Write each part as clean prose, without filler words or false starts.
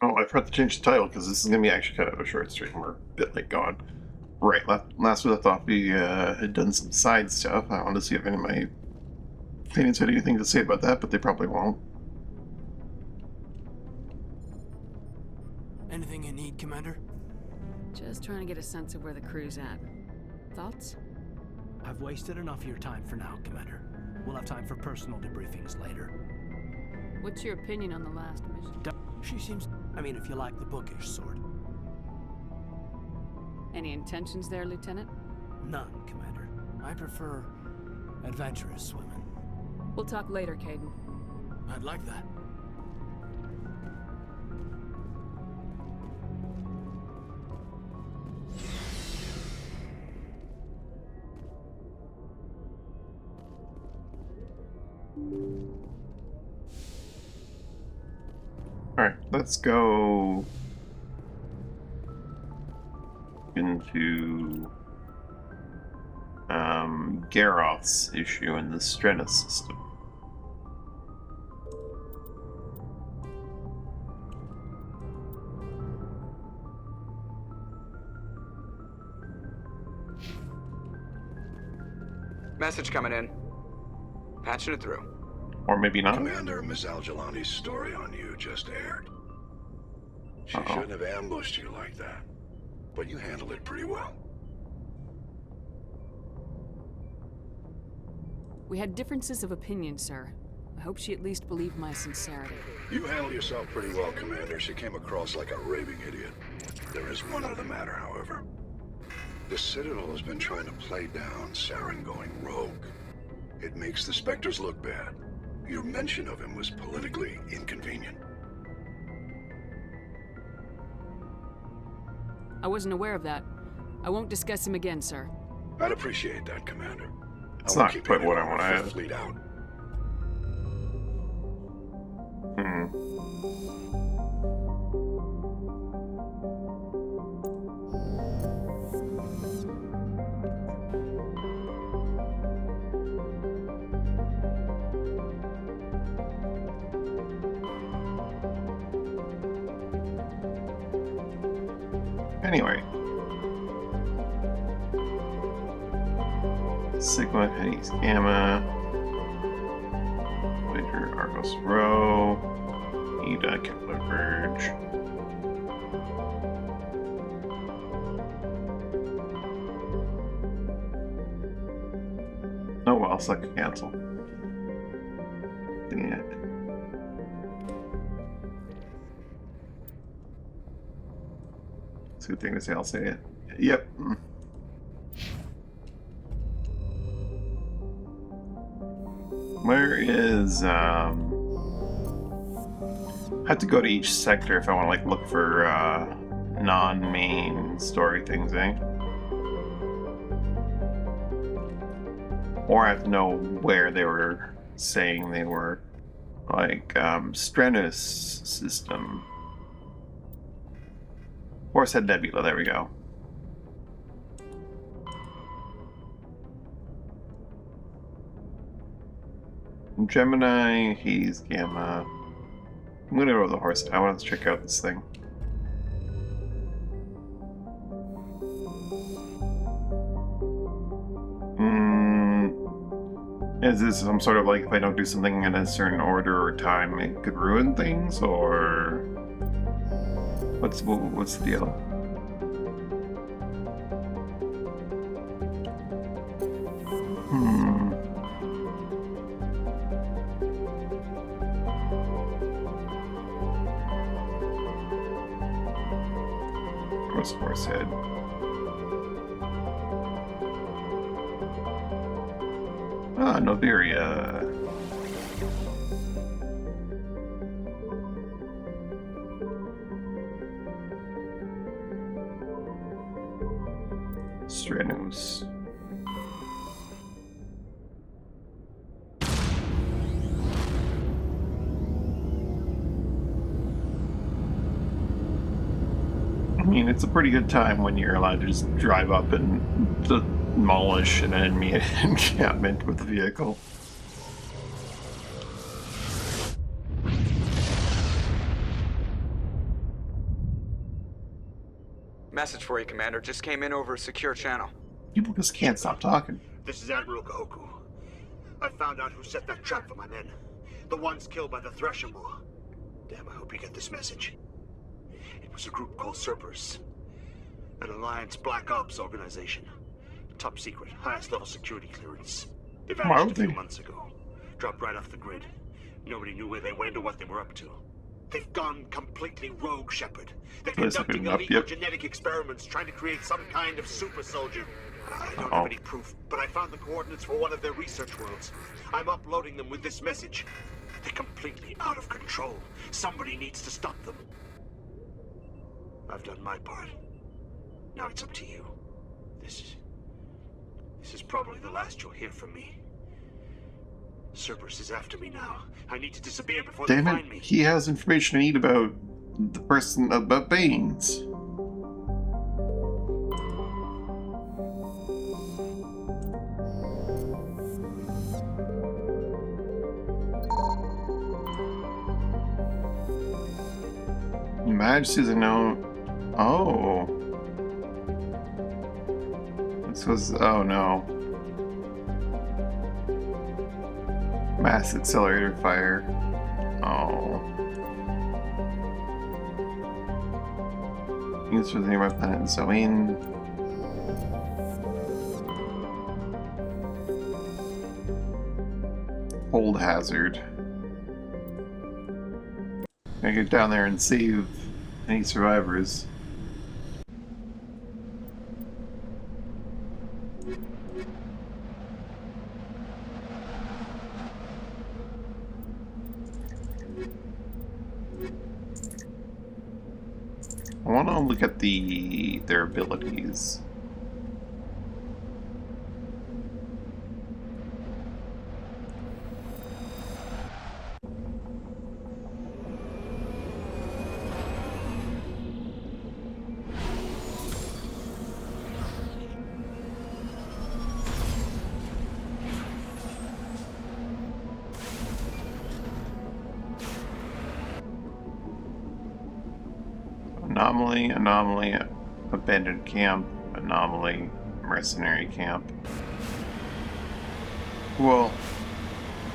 Oh, I forgot to change the title because this is going to be actually kind of a short stream. We're a bit late gone. Right, last we left off, we had done some side stuff. I wanted to see if any of my opinions had anything to say about that, but they probably won't. Anything you need, Commander? Just trying to get a sense of where the crew's at. Thoughts? I've wasted enough of your time for now, Commander. We'll have time for personal debriefings later. What's your opinion on the last mission? She seems... I mean, if you like the bookish sort. Any intentions there, Lieutenant? None, Commander. I prefer adventurous women. We'll talk later, Caden. I'd like that. Alright, let's go into Garroth's issue in the Strenus system. Message coming in. Patching it through. Or maybe not. Commander, Miss Al-Jalani's story on you just aired. She shouldn't have ambushed you like that, but you handled it pretty well. We had differences of opinion, sir. I hope she at least believed my sincerity. You handled yourself pretty well, Commander. She came across like a raving idiot. There is one other matter, however. The Citadel has been trying to play down Saren going rogue. It makes the Spectres look bad. Your mention of him was politically inconvenient. I wasn't aware of that. I won't discuss him again, sir. I'd appreciate that, Commander. It's I won't not keep quite any what I more want to of add. the fleet out. Anyway. Sigma, Hades, Gamma, Voyager, Argos Row, Ida, Kepler Verge. Oh well, select cancel. Dang it. It's a good thing to say, I'll say it. Yep. Where is, I have to go to each sector if I want to, like, look for, non-main story things, eh? Or I have to know where they were saying they were. Like, Strenus system. Horsehead Nebula, there we go. Gemini, Hades, Gamma. I'm gonna go to the horse. I want to check out this thing. Is this some sort of like if I don't do something in a certain order or time, it could ruin things, or what's the deal? Horsehead. Ah, Noveria. Strenus. I mean, it's a pretty good time when you're allowed to just drive up and demolish an enemy encampment with a vehicle. Message for you, Commander. Just came in over a secure channel. People just can't stop talking. This is Admiral Kahoku. I found out who set that trap for my men. The ones killed by the Thresher Maw. Damn, I hope you get this message. It was a group called Cerberus. An Alliance Black Ops organization. Top secret, highest level security clearance. They vanished a few months ago. Dropped right off the grid. Nobody knew where they went or what they were up to. They've gone completely rogue, Shepard. They're conducting illegal genetic experiments trying to create some kind of super soldier. I don't have any proof, but I found the coordinates for one of their research worlds. I'm uploading them with this message. They're completely out of control. Somebody needs to stop them. I've done my part. Now it's up to you. This is probably the last you'll hear from me. Cerberus is after me now. I need to disappear before they find me. He has information I need about the person, about Baines. Your Majesty's a known. Oh. This was. Oh no. Mass accelerator fire. Oh. Used for the nearby planet Zoin. Hold hazard. Gotta get down there and save any survivors. I want to look at their abilities. Anomaly, abandoned camp, anomaly, mercenary camp. Well,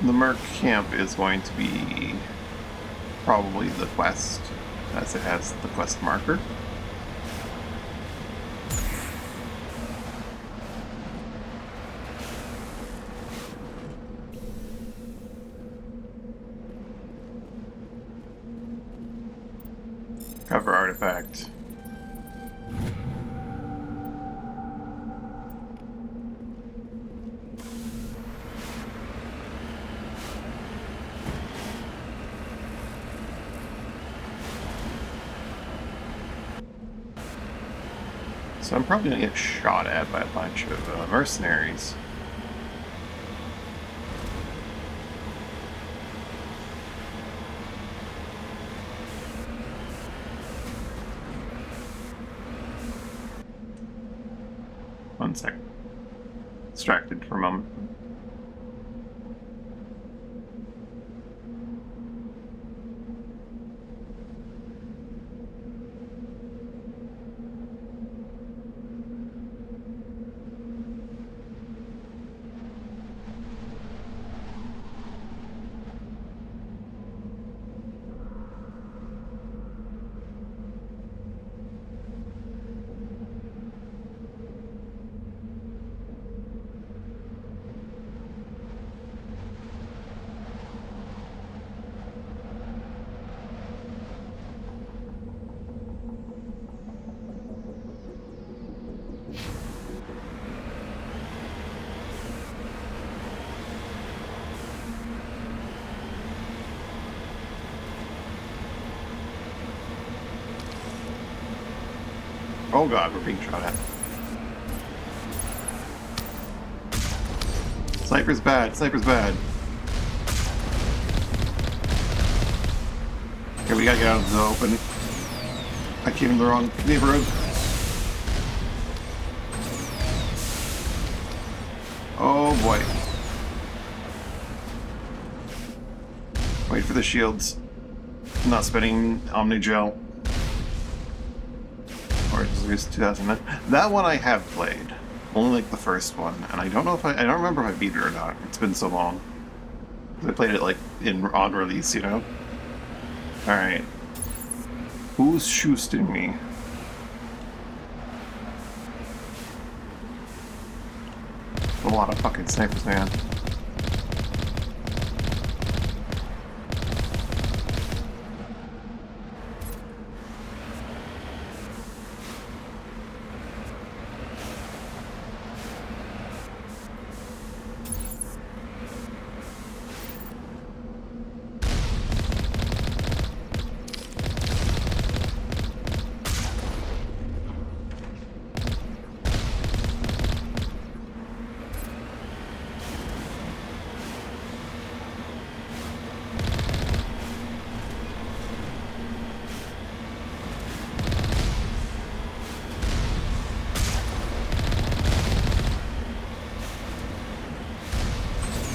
the Merc camp is going to be probably the quest, as it has the quest marker. Cover artifact. So I'm probably gonna get shot at by a bunch of mercenaries. One sec. Distracted for a moment. Oh god, we're being shot at. Sniper's bad, sniper's bad. Okay, we gotta get out of the open. I came in the wrong neighborhood. Oh boy. Wait for the shields. I'm not spending Omnigel. Or does Series 2009. That one I have played. Only like the first one. And I don't know if I don't remember if I beat it or not. It's been so long. I played it like on release, you know? Alright. Who's shooting me? A lot of fucking snipers, man.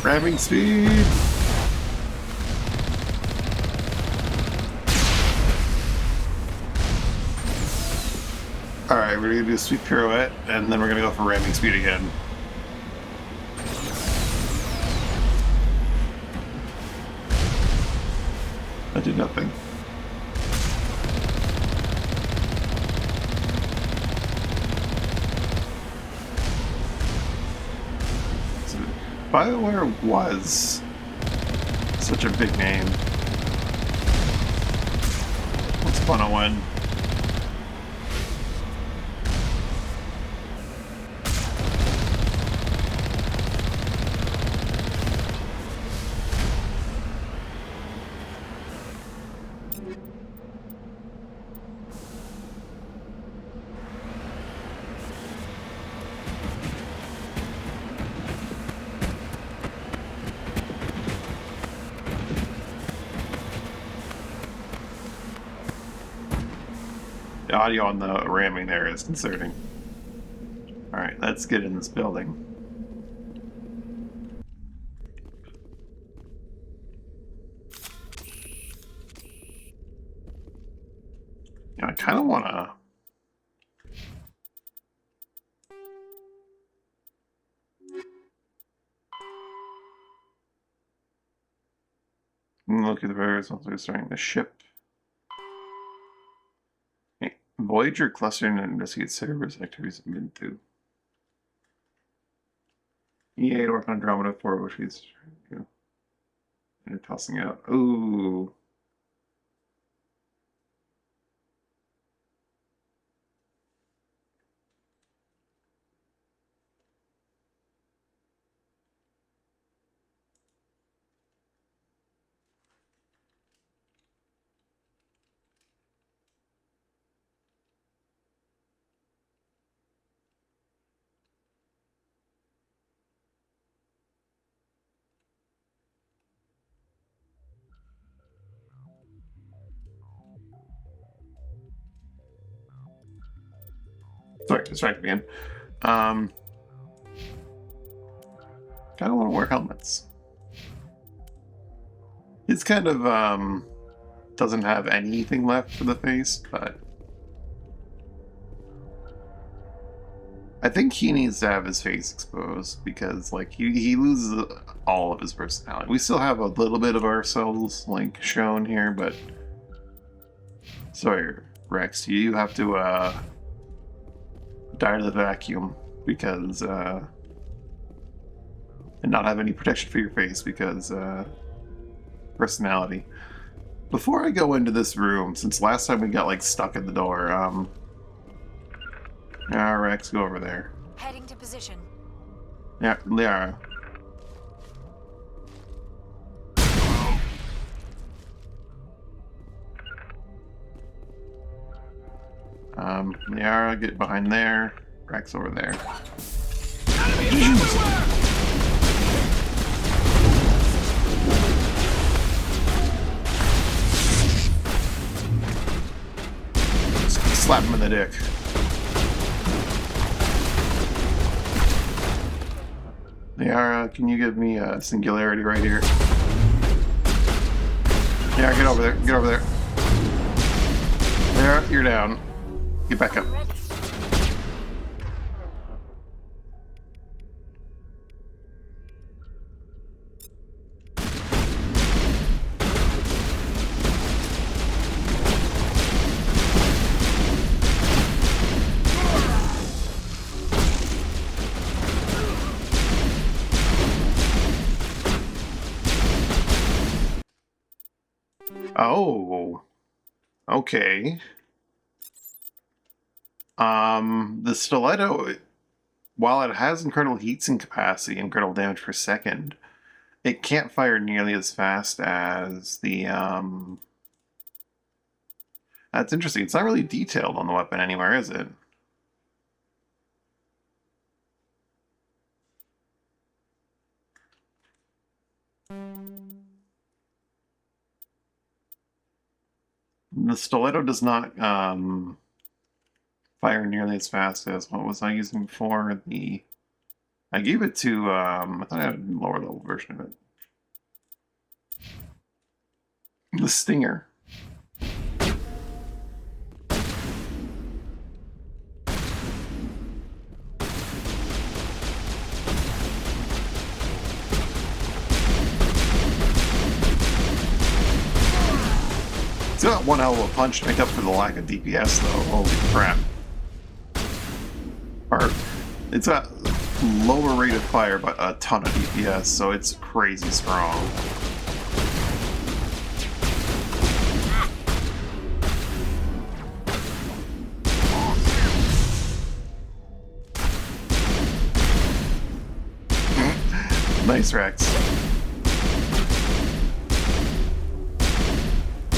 Ramming speed! Alright, we're gonna do a sweet pirouette, and then we're gonna go for ramming speed again. That did nothing. BioWare was such a big name. It's fun to win. The audio on the ramming there is concerning. Alright, let's get in this building. Yeah, I kind of want to... Look at the various ones we're starting the ship. Voyager cluster and investigate servers activities have been through. EA to work on Andromeda 4, which he's they're tossing out. Ooh. Sorry, distracted again. Kind of want to wear helmets. It's kind of doesn't have anything left for the face, but I think he needs to have his face exposed because like he loses all of his personality. We still have a little bit of ourselves like shown here, but sorry, Rex, you have to die to the vacuum because and not have any protection for your face because personality. Before I go into this room, since last time we got like stuck in the door, yeah, Rex, go over there. Heading to position. Yeah, Liara. Liara, get behind there. Rex over there. Slap him in the dick. Liara, can you give me a singularity right here? Yeah, get over there. Get over there. Liara, you're down. Get back up. Oh, okay. The stiletto, while it has incredible heat sink capacity, incredible damage per second, it can't fire nearly as fast as the, That's interesting. It's not really detailed on the weapon anywhere, is it? The stiletto does not fire nearly as fast as what was I using before? I gave it to I thought I had a lower level version of it. The Stinger. It's got one hell of a punch to make up for the lack of DPS, though. Holy crap. Or, it's got lower rate of fire, but a ton of DPS, so it's crazy strong. Nice, Rex.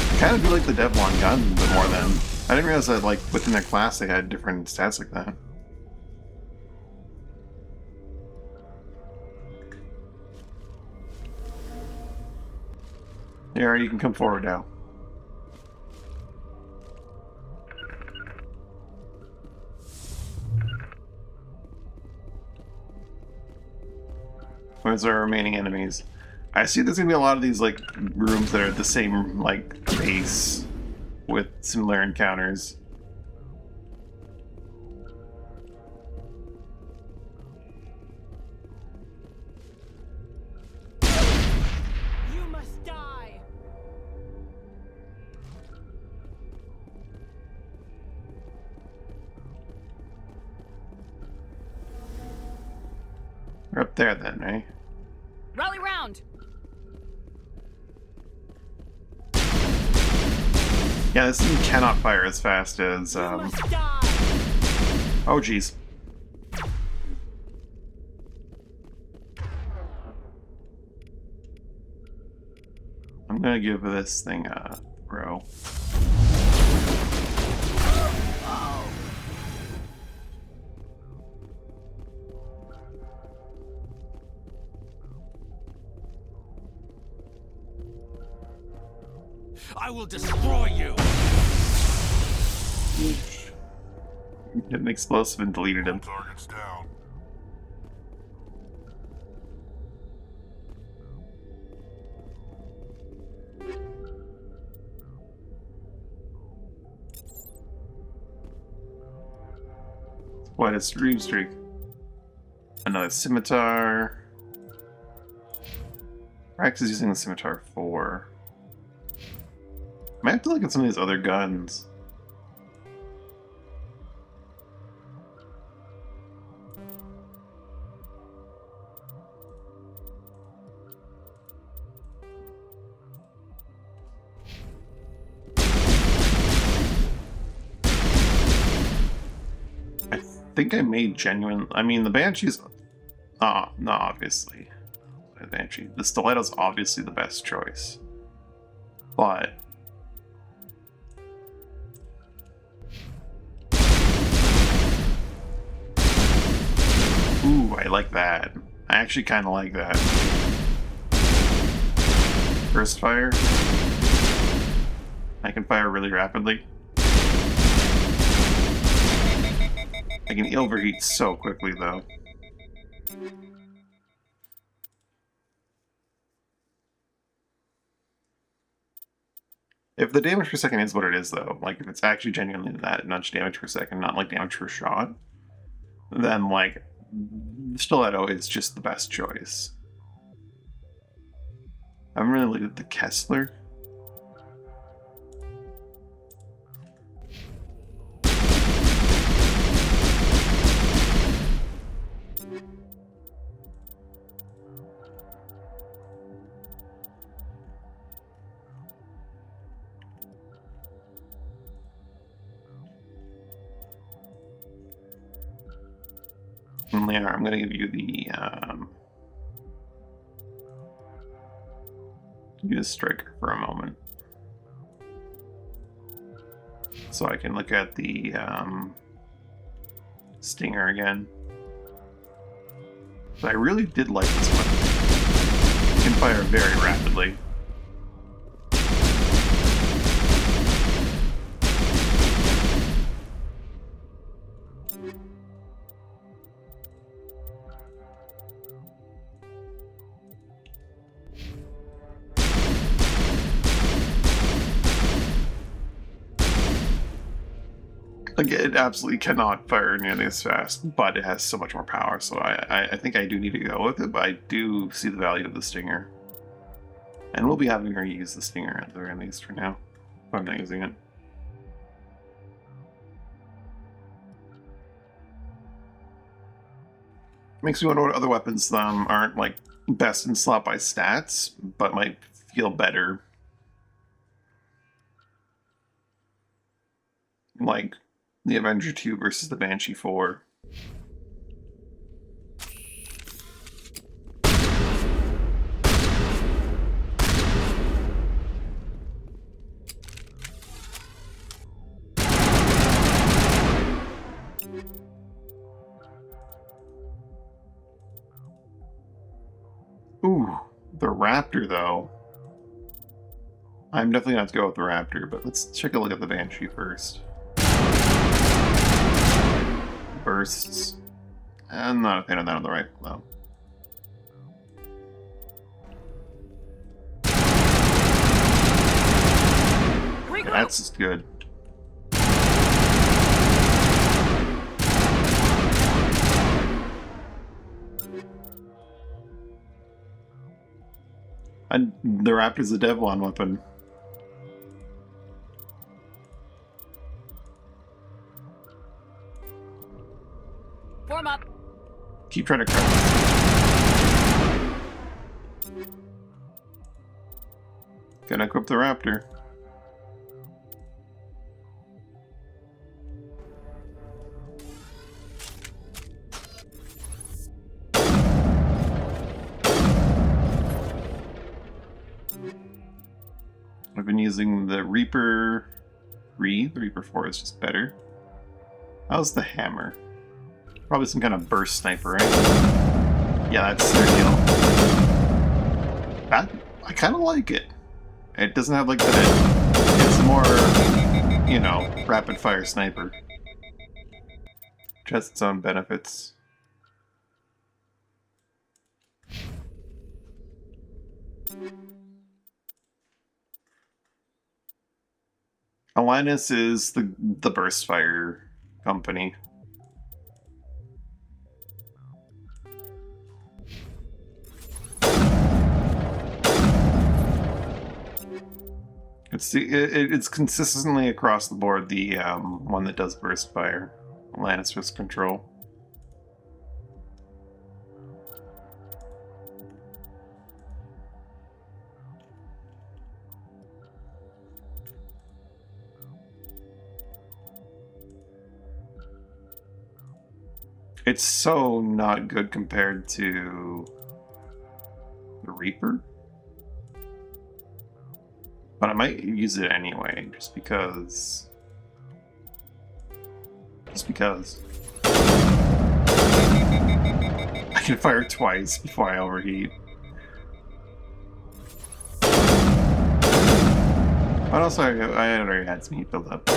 I kind of do like the Devlon gun a bit more than. I didn't realize that, like, within their class they had different stats like that. Yeah, you can come forward now. Where's our remaining enemies? I see there's gonna be a lot of these, like, rooms that are the same, like, base with similar encounters. You must die. We're up there then, eh? Rally round! Yeah, this thing cannot fire as fast as, You must die. Oh, jeez. I'm gonna give this thing a throw. I will destroy you! Hit an explosive and deleted him. Targets down. What a stream streak. Another scimitar. Rex is using the scimitar 4. I might have to look at some of these other guns. I think I made genuine. I mean, the Banshee's. No, obviously. The Banshee. The Stiletto's obviously the best choice. But. Ooh, I like that. I actually kind of like that. Burst fire. I can fire really rapidly. I can overheat so quickly, though. If the damage per second is what it is, though, like if it's actually genuinely that much damage per second, not like damage per shot, then like Stiletto is just the best choice. I haven't really looked at the Kessler. Liara, I'm going to give you the striker for a moment, so I can look at the stinger again. But I really did like this one. It can fire very rapidly. Like, it absolutely cannot fire nearly as fast, but it has so much more power, so I think I do need to go with it, but I do see the value of the Stinger. And we'll be having her use the Stinger at the very least for now, if I'm not using it. Makes me wonder what other weapons aren't, like, best in slot by stats, but might feel better. Like the Avenger 2 versus the Banshee 4. Ooh, the Raptor though. I'm definitely gonna have to go with the Raptor, but let's take a look at the Banshee first. Bursts. I'm not a fan of that on the rifle, though. Yeah, that's just good. And the Raptor's a Devlon weapon. Form up. Keep trying to crush. Gonna equip the Raptor. I've been using the Reaper 3. The Reaper 4 is just better. How's the hammer? Probably some kind of burst sniper, right? Yeah, that's their deal. I kind of like it. It doesn't have like the... It's more, you know, rapid fire sniper. Which has its own benefits. Alinus is the burst fire company. It's consistently across the board the one that does burst fire. Alinus Risk Control. It's so not good compared to the Reaper. But I might use it anyway, just because. I can fire twice before I overheat. But also, I already had some heat build up.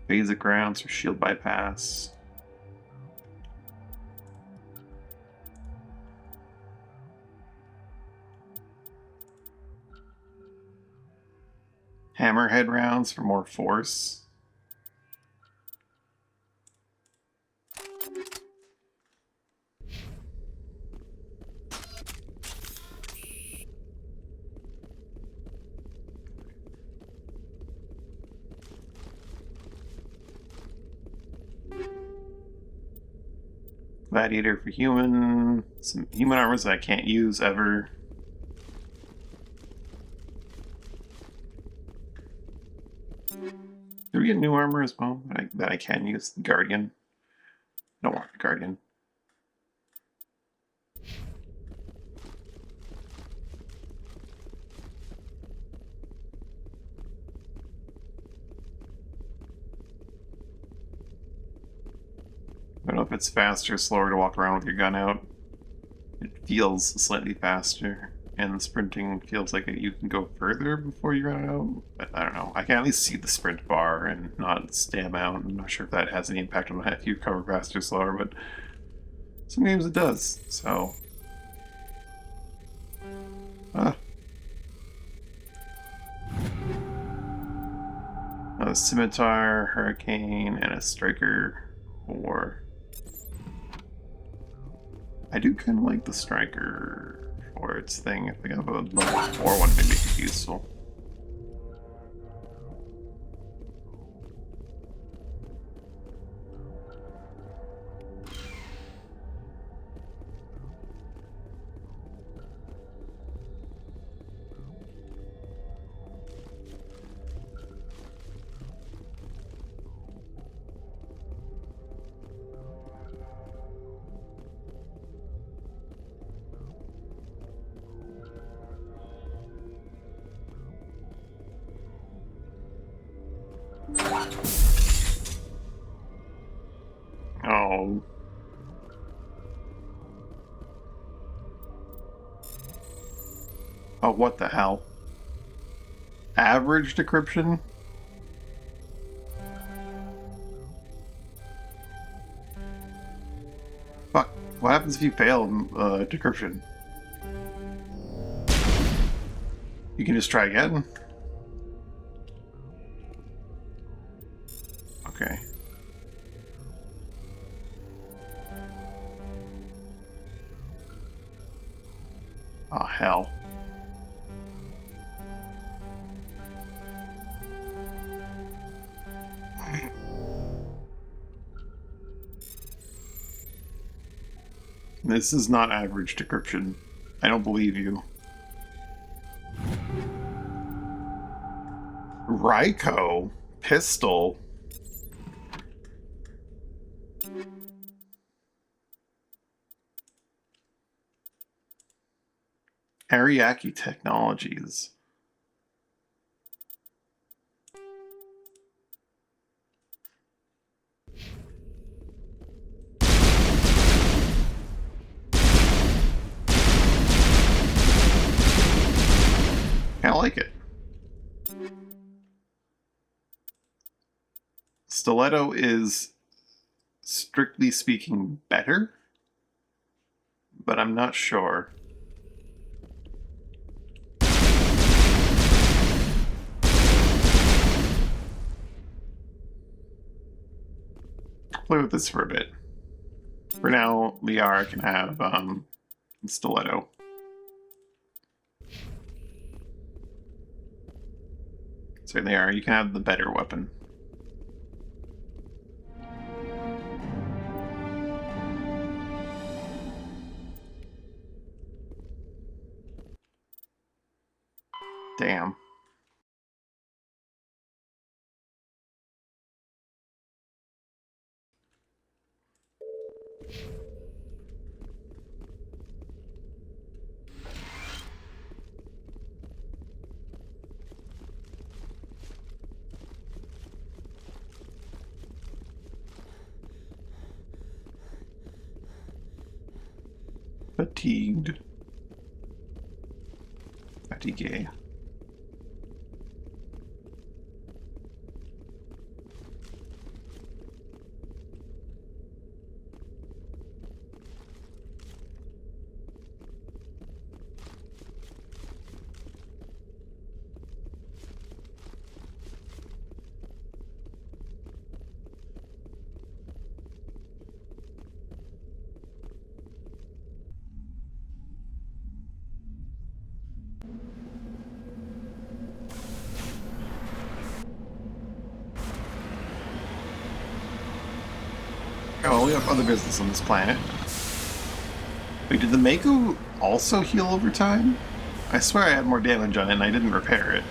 Basic rounds for shield bypass. Hammerhead rounds for more force. Gladiator for human. Some human armors that I can't use ever. Do we get new armor as well that I can use? The Guardian. Don't want the Guardian. I don't know if it's faster or slower to walk around with your gun out. It feels slightly faster, and the sprinting feels like you can go further before you run out. But I don't know. I can at least see the sprint bar and not stam out. I'm not sure if that has any impact on if you recover faster or slower, but some games it does. So, a scimitar, hurricane, and a striker. Or I do kind of like the striker for its thing. If I have a level 4 one, maybe it's useful. Oh. Oh, what the hell? Average decryption? Fuck. What happens if you fail decryption? You can just try again? Okay. Oh, hell. This is not average decryption. I don't believe you. Raiko? Pistol? Ariake Technologies. I like it. Stiletto is, strictly speaking, better, but I'm not sure. Play with this for a bit. For now, Liara can have Stiletto. So Liara, you can have the better weapon. Damn. Fatigued. Fatigue. Oh, we have other business on this planet. Wait, did the Mako also heal over time? I swear I had more damage on it and I didn't repair it.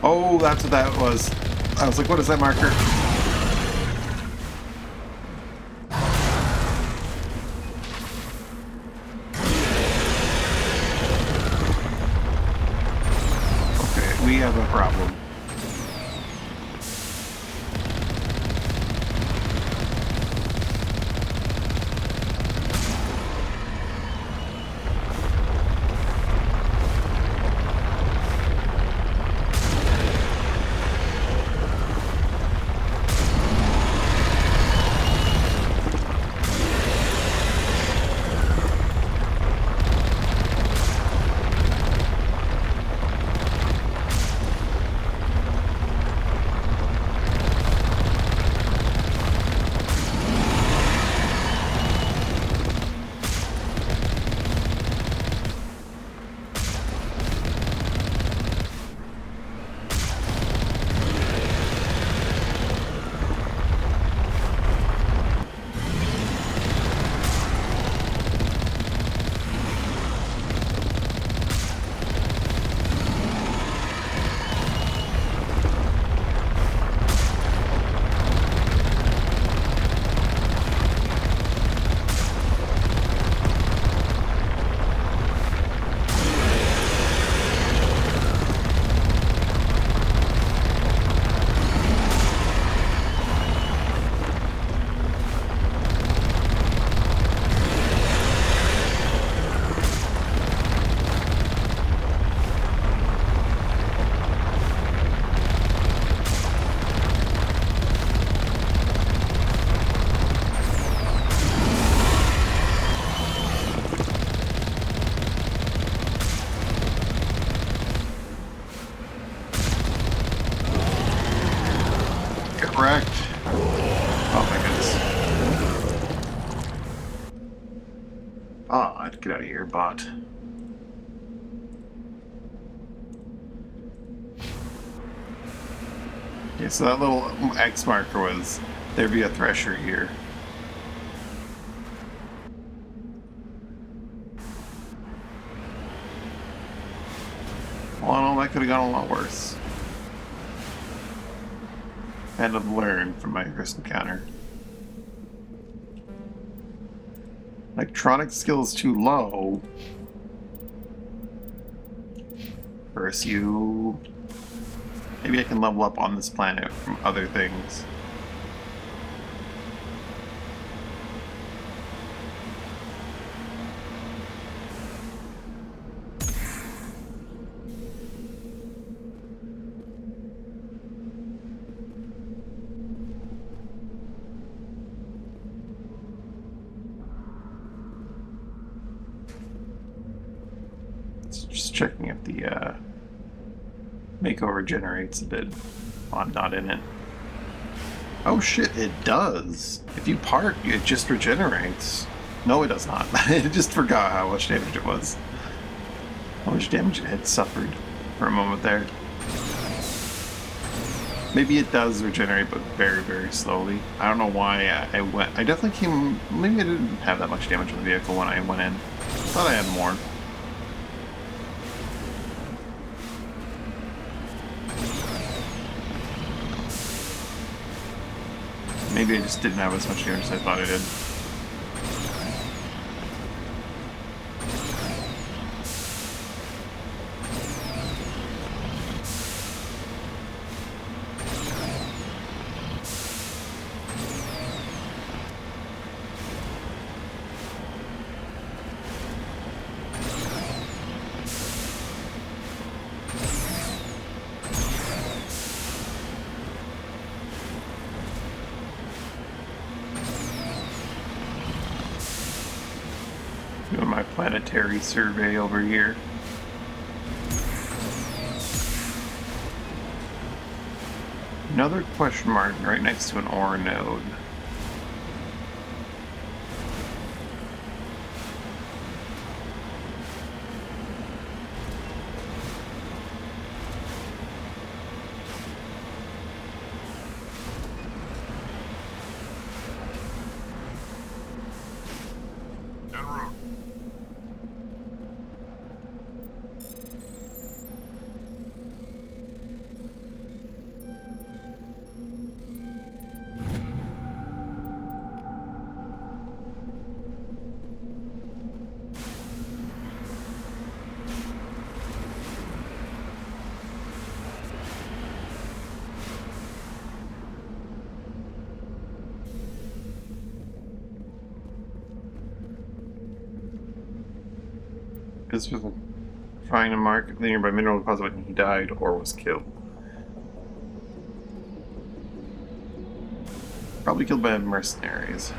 Oh, that's what that was. I was like, what is that marker? Okay, we have a problem. Correct. Oh my goodness. Oh, get out of here, bot. Okay, so that little X marker was there'd be a thresher here. Well, no, that could have gone a lot worse. Had to learn from my first encounter. Electronic skill is too low. Versus you. Maybe I can level up on this planet from other things. Just checking if the Mako regenerates a bit while I'm not in it. Oh shit, it does! If you park, it just regenerates. No, it does not. I just forgot how much damage it was. How much damage it had suffered for a moment there. Maybe it does regenerate, but very, very slowly. I don't know why I went... I definitely came... Maybe I didn't have that much damage on the vehicle when I went in. Thought I had more. Maybe I just didn't have as much damage as I thought I did. Doing my planetary survey over here. Another question mark right next to an ore node. En route. This was find a mark the nearby mineral deposit when he died or was killed. Probably killed by mercenaries.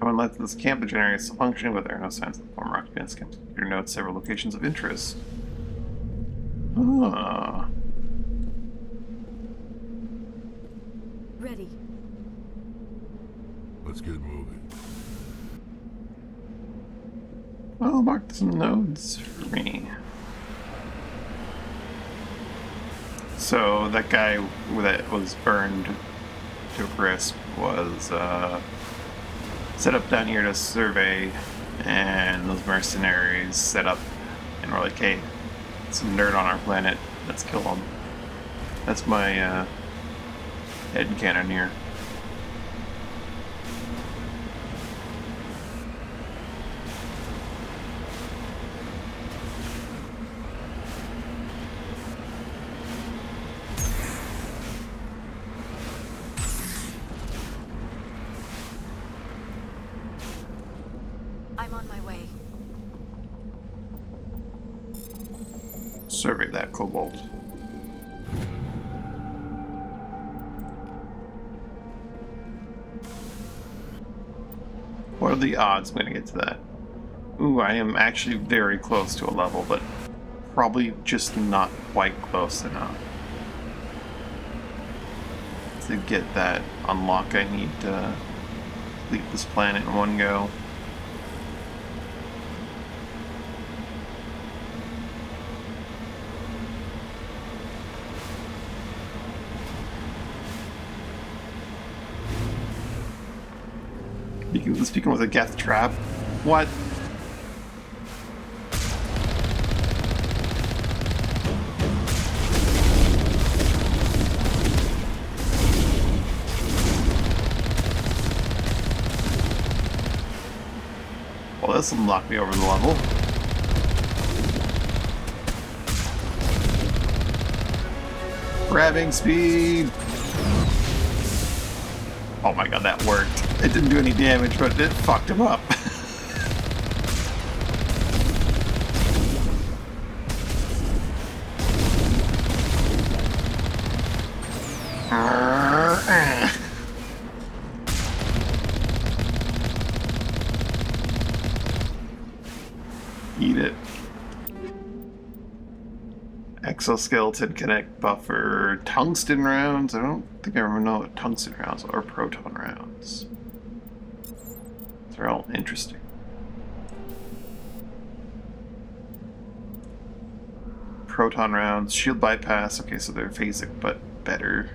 When left this camp, the generator is still functioning, but there are no signs of the former occupants. Computer notes several locations of interest. Ah. Ready. Let's get moving. Well, mark some nodes for me. So that guy that was burned to a crisp was set up down here to survey, and those mercenaries set up and we're like, hey, some nerd on our planet, let's kill him. That's my headcanon here. I'm on my way. Survey that kobold. What are the odds I'm going to get to that? Ooh, I am actually very close to a level, but probably just not quite close enough. To get that unlock, I need to leave this planet in one go. Speaking with a death trap. What? Well, this will knock me over the level. Grabbing speed! Oh my god, that worked. It didn't do any damage, but it fucked him up. Eat it. Exoskeleton connect buffer. Tungsten rounds? I don't think I ever know what tungsten rounds or proton rounds. They're all interesting. Proton rounds. Shield bypass. Okay, so they're phasic, but better.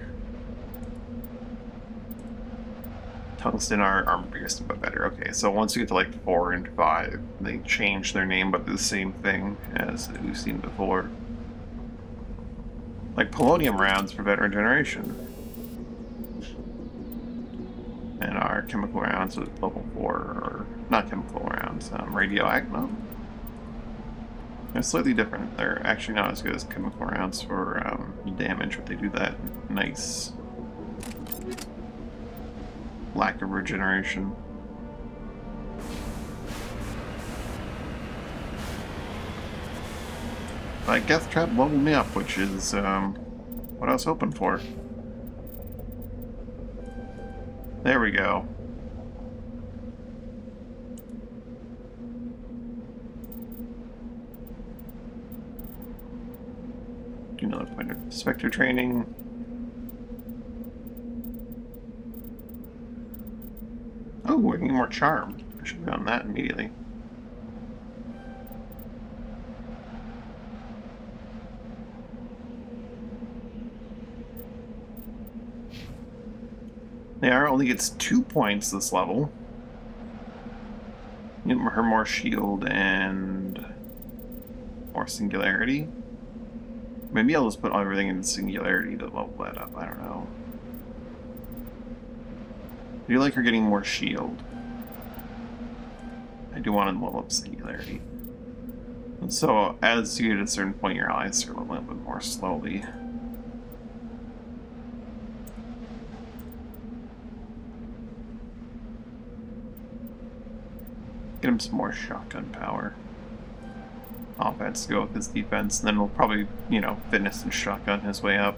Tungsten armor piercing, but better. Okay, so once you get to like 4 and 5, they change their name, but they're the same thing as we've seen before. Like polonium rounds for better regeneration. And our chemical rounds with level 4, or not chemical rounds, radioactive. No. They're slightly different. They're actually not as good as chemical rounds for damage, but they do that nice lack of regeneration. But Death Trap leveled me up, which is what I was hoping for. There we go. Do another point of Spectre training. Oh, we're getting more charm. I should have done that immediately. Nyara only gets 2 points this level. Give her more shield and more singularity. Maybe I'll just put everything in singularity to level that up. I don't know. I do like her getting more shield. I do want to level up singularity. And so as you get to a certain point, your allies start leveling up a bit more slowly. Get him some more shotgun power. Offense to go with his defense, and then we'll probably, you know, fitness and shotgun his way up.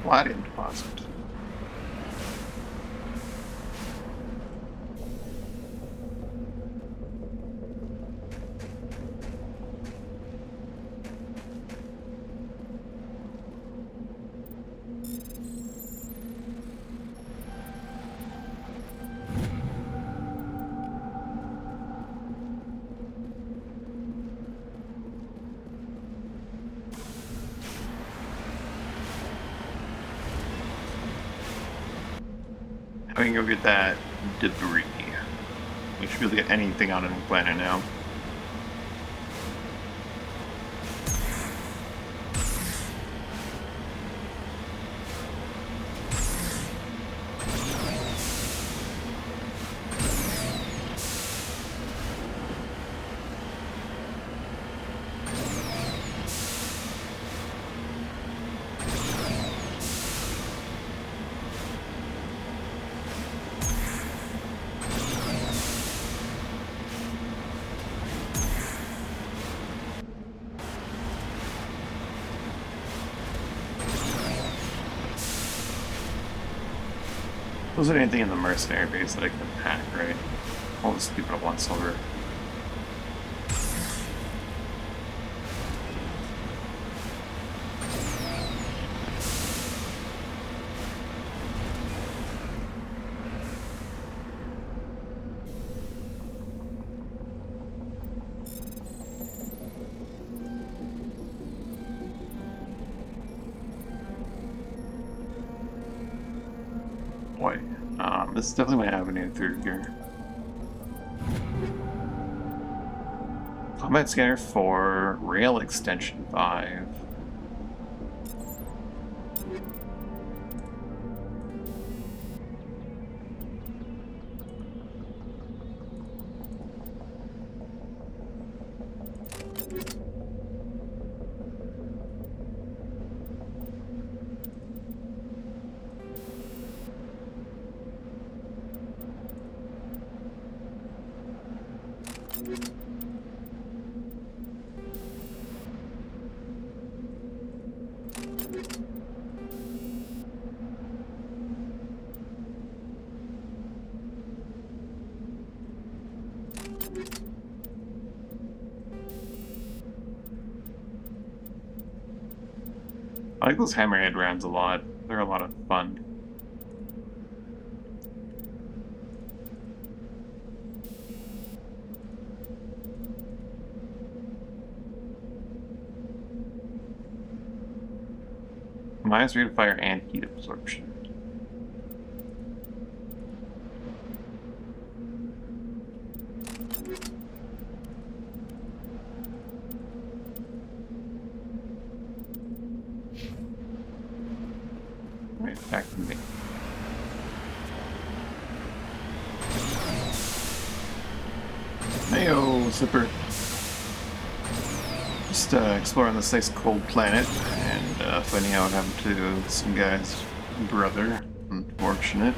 Palladium deposit. I can go get that debris. We should be able to get anything on any planet now. Wasn't anything in the mercenary base that I could hack, right? I'll just keep it up on silver. Boy, this is definitely my avenue through here. Combat scanner 4, rail extension 5. I like those hammerhead rounds a lot. They're a lot of fun. Minus rate of fire and heat absorption. Right, back to me. Heyo, Zipper. Just exploring this nice cold planet and finding out what happened to some guy's brother. Unfortunate.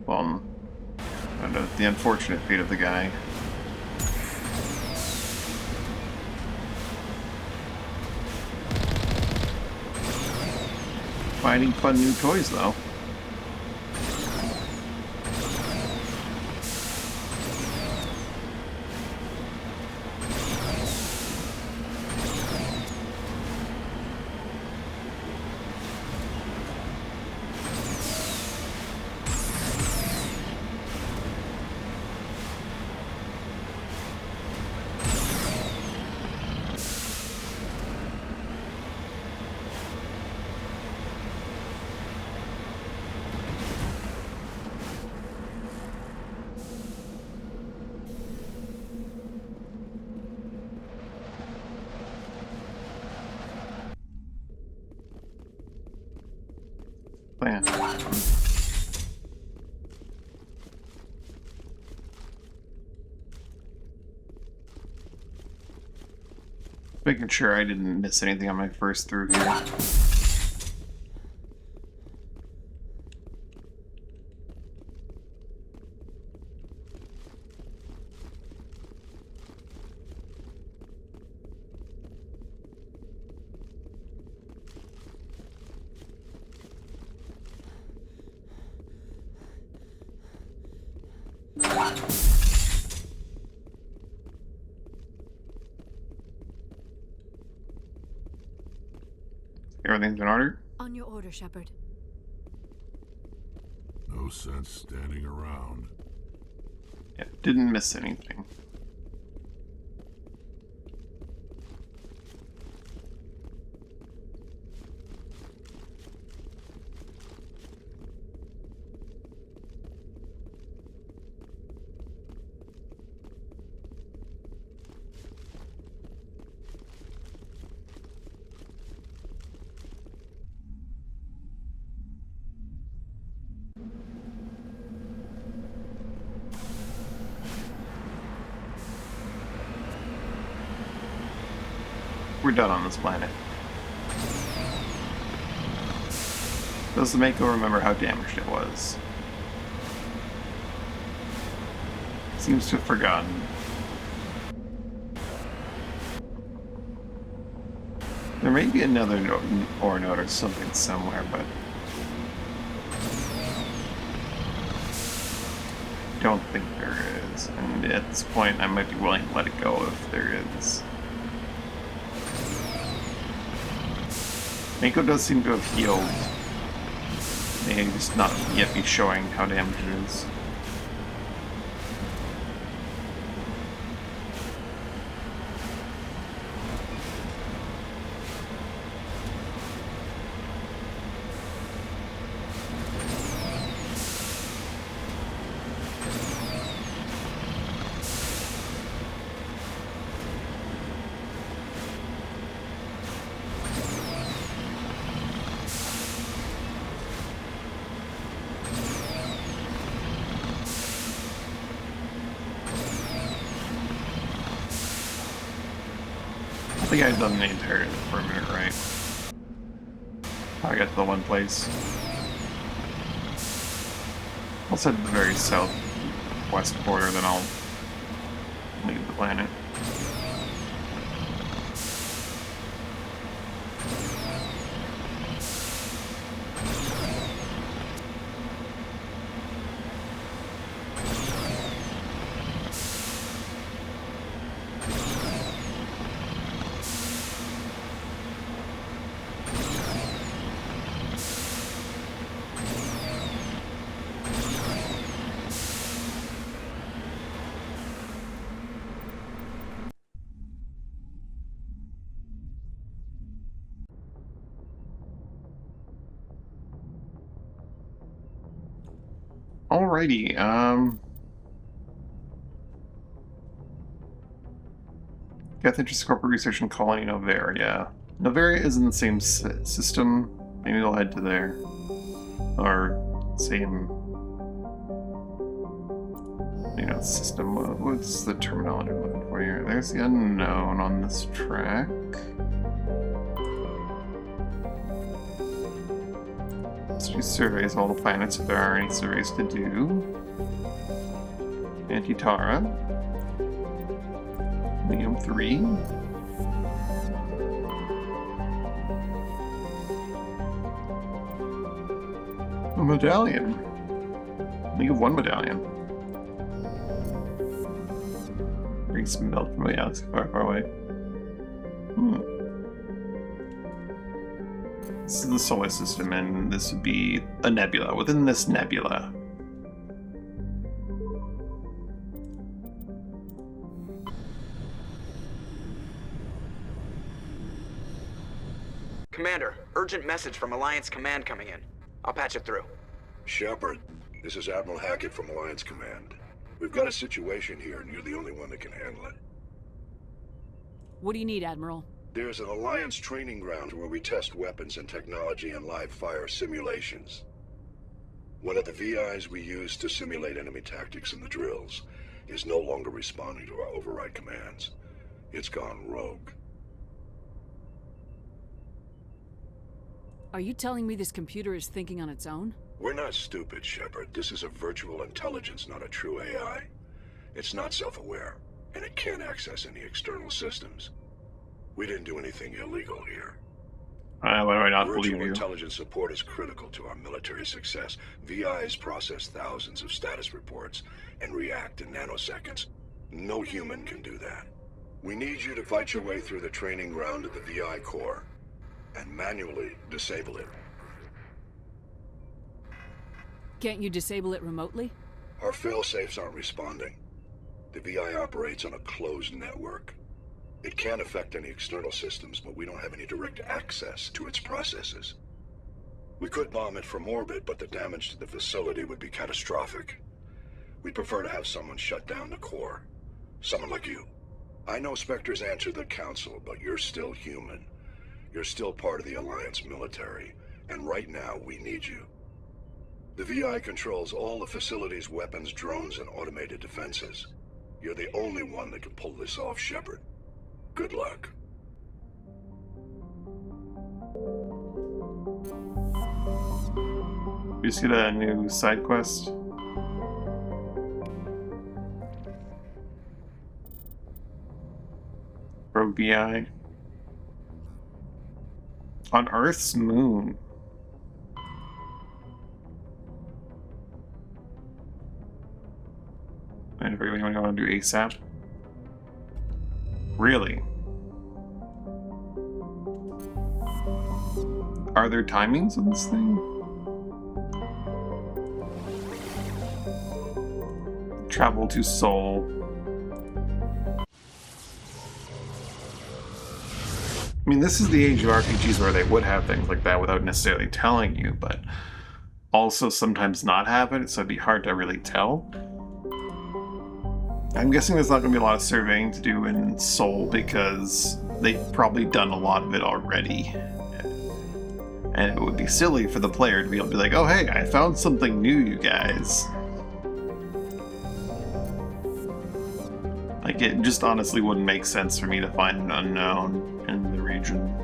Well, I don't know, the unfortunate fate of the guy. Finding fun new toys, though. Plan. Making sure I didn't miss anything on my first through here. Everything's in order? On your order, Shepard. No sense standing around. Yeah, didn't miss anything. We're done on this planet. Does the Mako remember how damaged it was? Seems to have forgotten. There may be another ore node or something somewhere, but I don't think there is. And at this point, I might be willing to let it go if there is. Mako does seem to have healed. May just not yet be showing how damaged it is. I think I've done the entire perimeter, right? I got to the one place. I'll set to the very southwest border, then I'll leave the planet. Alrighty, Geth interested corporate research in colony Novaria. Novaria is in the same system. Maybe they'll head to there. Or same, you know, system. What's the terminology I'm looking for here? There's the unknown on this track. Let's do surveys of all the planets if there are any surveys to do. Antitara. Medium 3. A medallion. League of 1 medallion. Bring some milk from the galaxy far, far away. This is the solar system, and this would be a nebula. Within this nebula. Commander, urgent message from Alliance Command coming in. I'll patch it through. Shepard, this is Admiral Hackett from Alliance Command. We've got a situation here, and you're the only one that can handle it. What do you need, Admiral? There's an Alliance training ground where we test weapons and technology in live fire simulations. One of the VIs we use to simulate enemy tactics in the drills is no longer responding to our override commands. It's gone rogue. Are you telling me this computer is thinking on its own? We're not stupid, Shepard. This is a virtual intelligence, not a true AI. It's not self-aware, and it can't access any external systems. We didn't do anything illegal here. Why do I not believe Virtual you? intelligence support is critical to our military success. VIs process thousands of status reports and react in nanoseconds. No human can do that. We need you to fight your way through the training ground of the VI core and manually disable it. Can't you disable it remotely? Our failsafes aren't responding. The VI operates on a closed network. It can affect any external systems, but we don't have any direct access to its processes. We could bomb it from orbit, but the damage to the facility would be catastrophic. We'd prefer to have someone shut down the core. Someone like you. I know Spectres answer the Council, but you're still human. You're still part of the Alliance military, and right now we need you. The VI controls all the facility's weapons, drones, and automated defenses. You're the only one that can pull this off, Shepard. Good luck. You see that new side quest? Rogue BI. On Earth's moon. And if you want to do ASAP. Really? Are there timings on this thing? Travel to Seoul. I mean, this is the age of RPGs where they would have things like that without necessarily telling you, but also sometimes not have it, so it'd be hard to really tell. I'm guessing there's not going to be a lot of surveying to do in Seoul because they've probably done a lot of it already. And it would be silly for the player to be able to be like, oh hey, I found something new, you guys. Like, it just honestly wouldn't make sense for me to find an unknown in the region.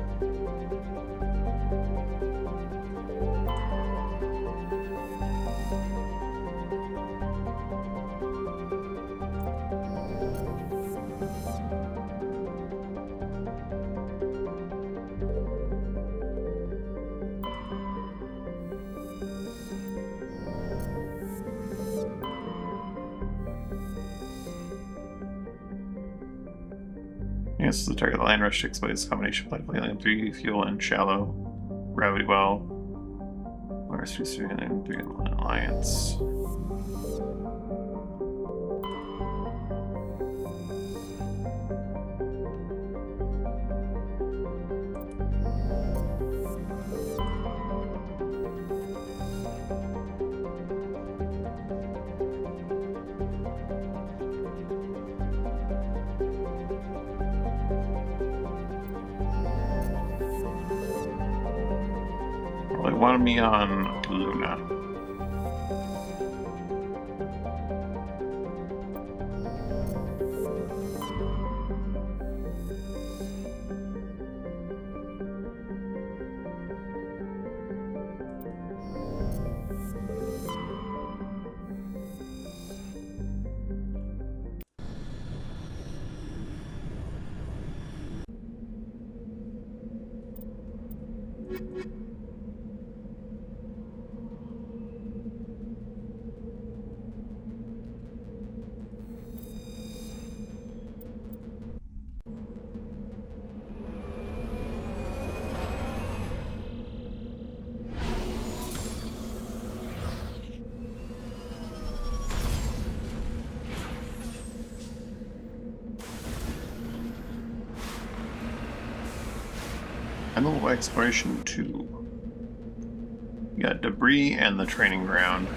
Yes, the target of the land rush takes place a combination of plentiful helium 3, fuel, and shallow gravity well. Where's 3 and 3 Alliance? wanted me on Luna. Animal Exploration 2. You got debris and the training ground.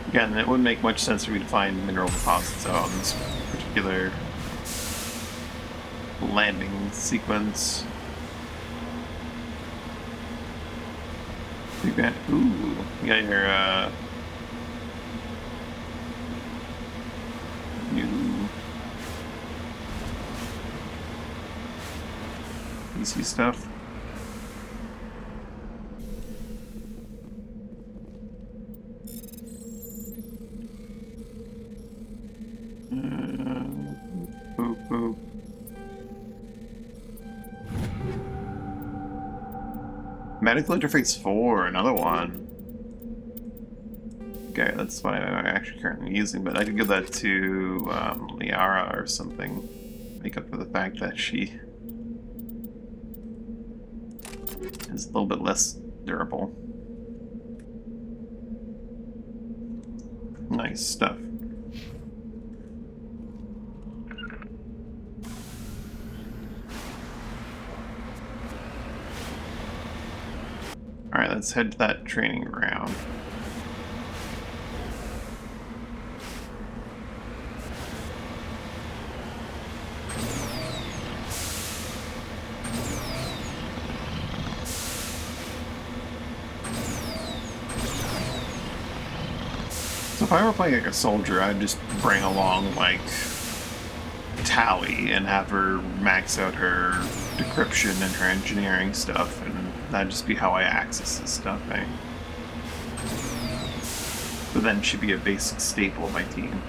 Again, it wouldn't make much sense for me to find mineral deposits on this particular landing sequence. You got, ooh, you got your new PC stuff. Boop, boop. Medical interface 4, another one. Okay, that's what I'm actually currently using, but I could give that to Liara or something. Make up for the fact that she is a little bit less durable. Nice stuff. Alright, let's head to that training ground. So if I were playing like a soldier, I'd just bring along like Tally and have her max out her decryption and her engineering stuff, and that'd just be how I access this stuff, eh? But then she'd be a basic staple of my team.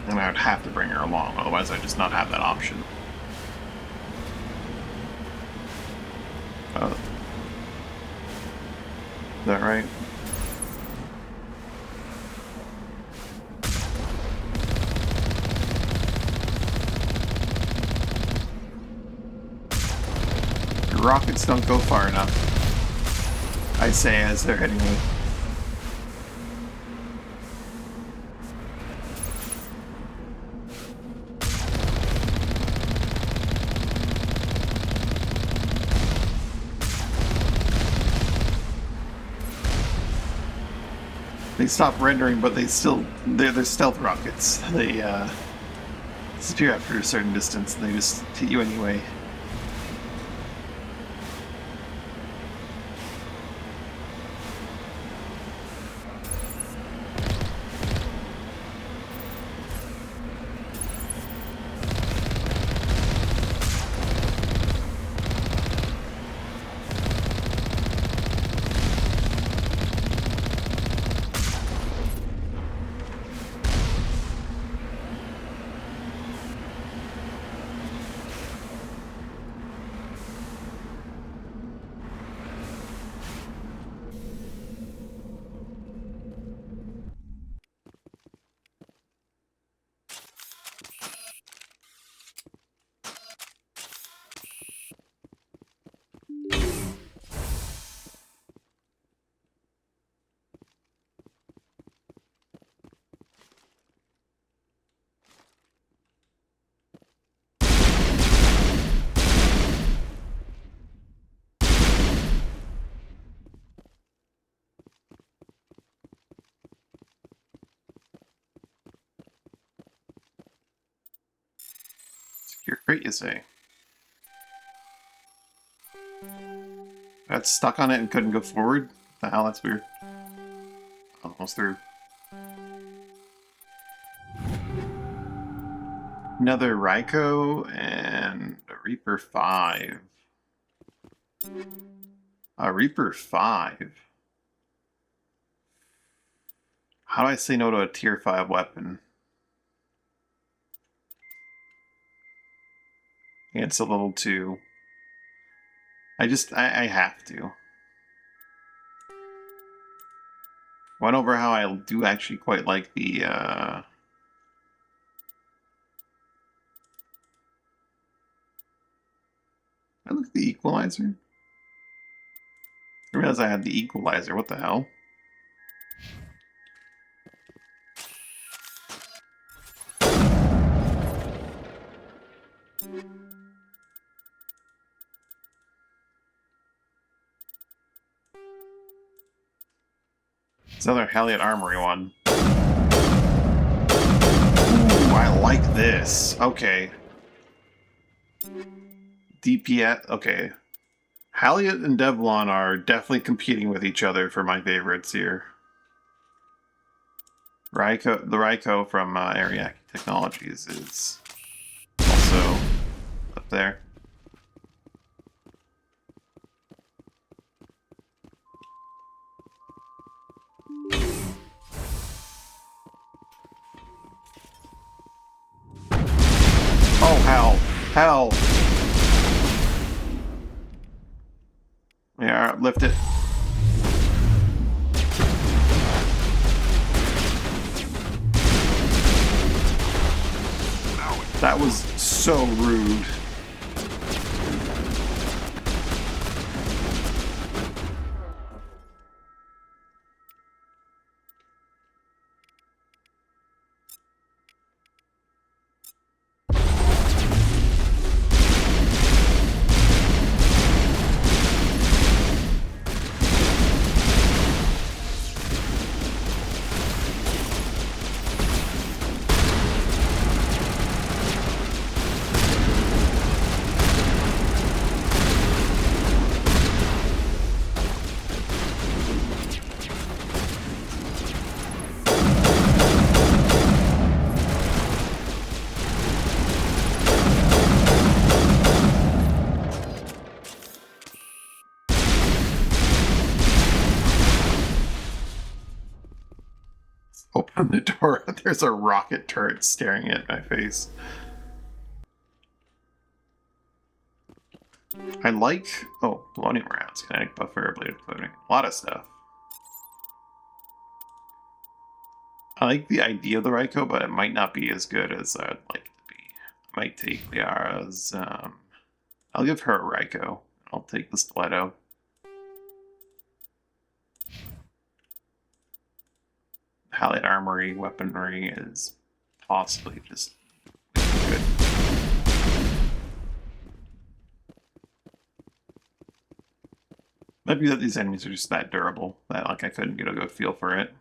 And I would have to bring her along, otherwise I'd just not have that option. Oh. Is that right? Rockets don't go far enough, I say as they're hitting me. They stop rendering, but they're stealth rockets. They disappear after a certain distance, and they just hit you anyway. You're great, you say. Got stuck on it and couldn't go forward? The hell, that's weird. Almost through. Another Raiko and a Reaper 5. A Reaper 5. How do I say no to a tier 5 weapon? It's a level 2. I have to. Went over how I do actually quite like the, I look at the equalizer. I realized I had the equalizer, what the hell? It's another Halliot Armory one. Ooh, I like this. Okay. DPS. Okay. Halliot and Devlon are definitely competing with each other for my favorites here. The Raiko from Ariake Technologies is also up there. Oh, hell. Hell. Yeah, lift it. That was so rude. Open the door. There's a rocket turret staring at my face. I like... Oh, polonium rounds. Kinetic buffer, blade clothing. A lot of stuff. I like the idea of the Raiko, but it might not be as good as I'd like it to be. I might take Liara's... I'll give her a Raiko. I'll take the Stiletto. Halliot Armory weaponry is possibly just good. Might be that these enemies are just that durable that like I couldn't get a good feel for it.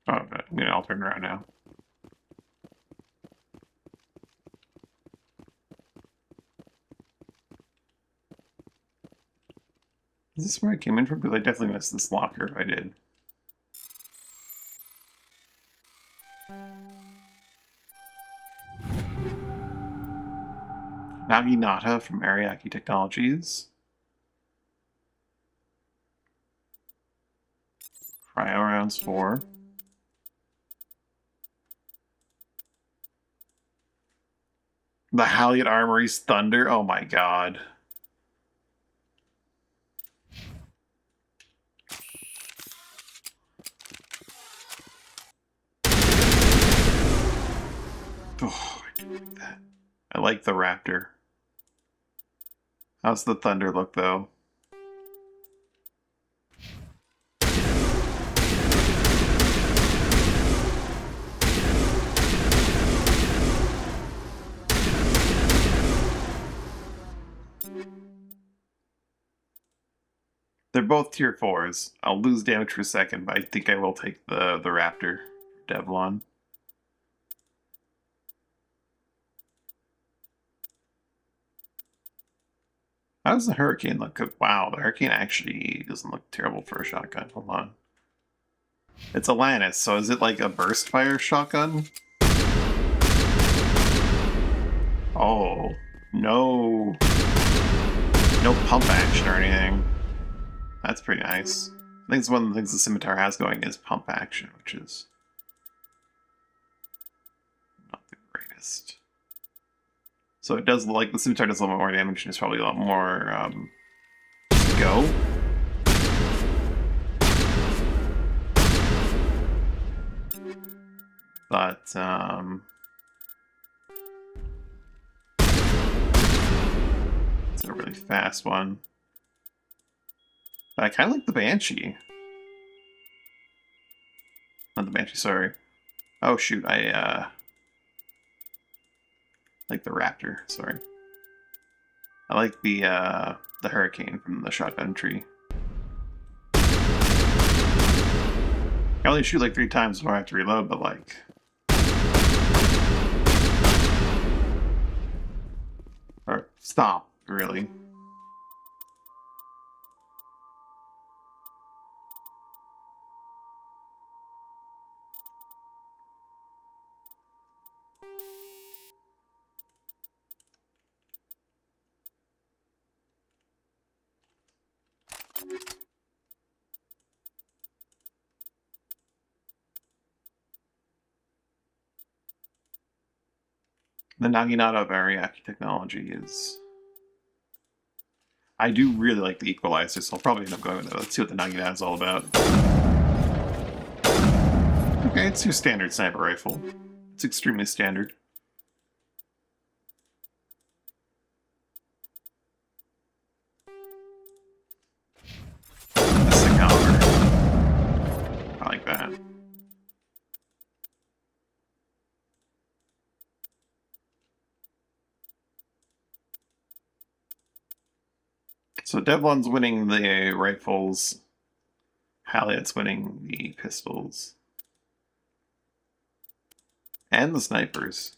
Oh, okay. I'll turn around now. Is this where I came in from? Because I definitely missed this locker if I did. Naginata from Ariake Technologies. Cryo rounds 4. The Halliot Armory's Thunder. Oh my god. Oh, I do like that. I like the Raptor. How's the Thunder look, though? They're both tier 4s. I'll lose damage for a second, but I think I will take the Raptor, Devlon. How does the Hurricane look? Wow, the Hurricane actually doesn't look terrible for a shotgun. Hold on. It's a Lannis, so is it like a burst fire shotgun? Oh, no. No pump action or anything. That's pretty nice. I think it's one of the things the Scimitar has going is pump action, which is not the greatest. So it does, like, the Scimitar does a little bit more damage and it's probably a lot more, go. But, it's a really fast one. But I kind of like the Banshee. Not the Banshee, sorry. Oh shoot, I like the Raptor, sorry. I like the Hurricane from the shotgun tree. I only shoot like 3 times before I have to reload, but like... Or stop, really. The Naginata Variaki technology is... I do really like the Equalizer, so I'll probably end up going with it. Let's see what the Naginata is all about. Okay, it's your standard sniper rifle. It's extremely standard. Missing, however. I like that. So Devlon's winning the rifles. Halliot's winning the pistols. And the snipers.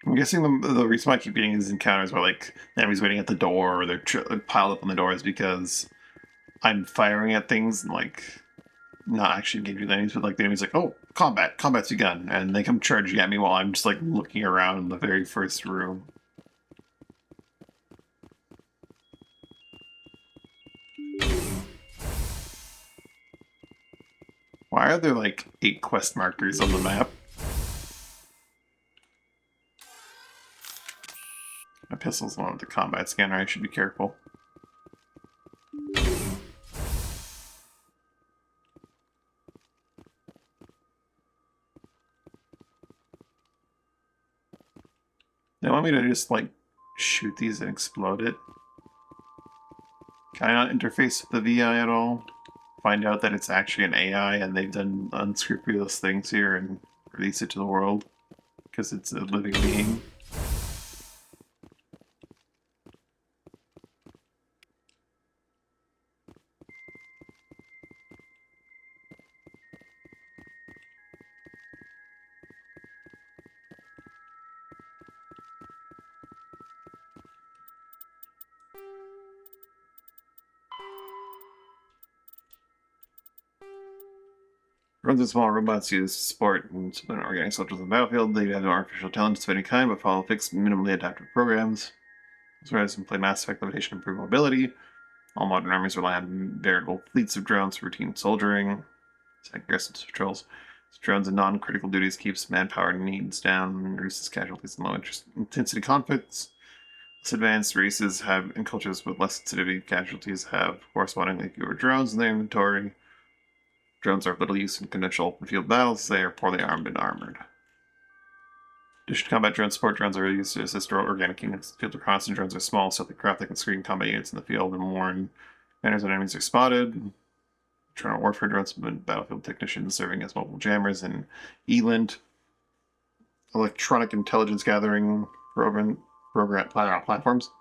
I'm guessing the reason why I keep getting these encounters where, like, the enemy's waiting at the door or they're piled up on the door is because I'm firing at things and, like, not actually engaging the enemies, but, like, the enemy's like, oh, combat's begun, and they come charging at me while I'm just, like, looking around in the very first room. Why are there, like, 8 quest markers on the map? My pistol's the one with the combat scanner, I should be careful. They want me to just, like, shoot these and explode it? Can I not interface with the VI at all? Find out that it's actually an AI and they've done unscrupulous things here and release it to the world? Because it's a living being? Runs of small robots use support and organic soldiers on the battlefield. They have no artificial intelligence of any kind, but follow fixed, minimally adaptive programs. As well as employ Mass Effect limitation and improve mobility. All modern armies rely on veritable fleets of drones for routine soldiering. Aggressive patrols. Drones and non-critical duties keeps manpower needs down, reduces casualties in low intensity conflicts. Less advanced races have, in cultures with less sensitivity to casualties, have correspondingly fewer drones in their inventory. Drones are of little use in conventional open field battles. They are poorly armed and armored. Addition to combat drones, support drones are used to assist organic units. Field reconnaissance drones are small, stealthy craft that can screen combat units in the field and warn banners when enemies are spotted. Internal warfare drones have been battlefield technicians serving as mobile jammers in Eland. Electronic intelligence gathering program platforms.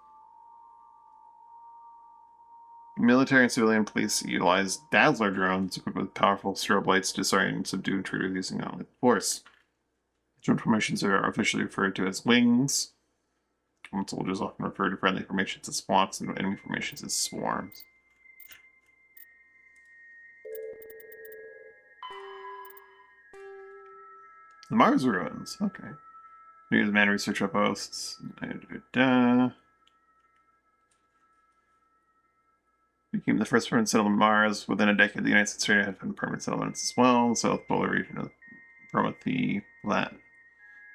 Military and civilian police utilize Dazzler drones equipped with powerful strobe lights to disorient and subdue intruders using non-lethal force. Drone formations are officially referred to as wings. Common soldiers often refer to friendly formations as swamps and enemy formations as swarms. The Mars ruins. Okay. Near the man research outposts. Became the first permanent settlement on Mars. Within a decade, the United States had found permanent settlements as well. The South Polar region of Promethe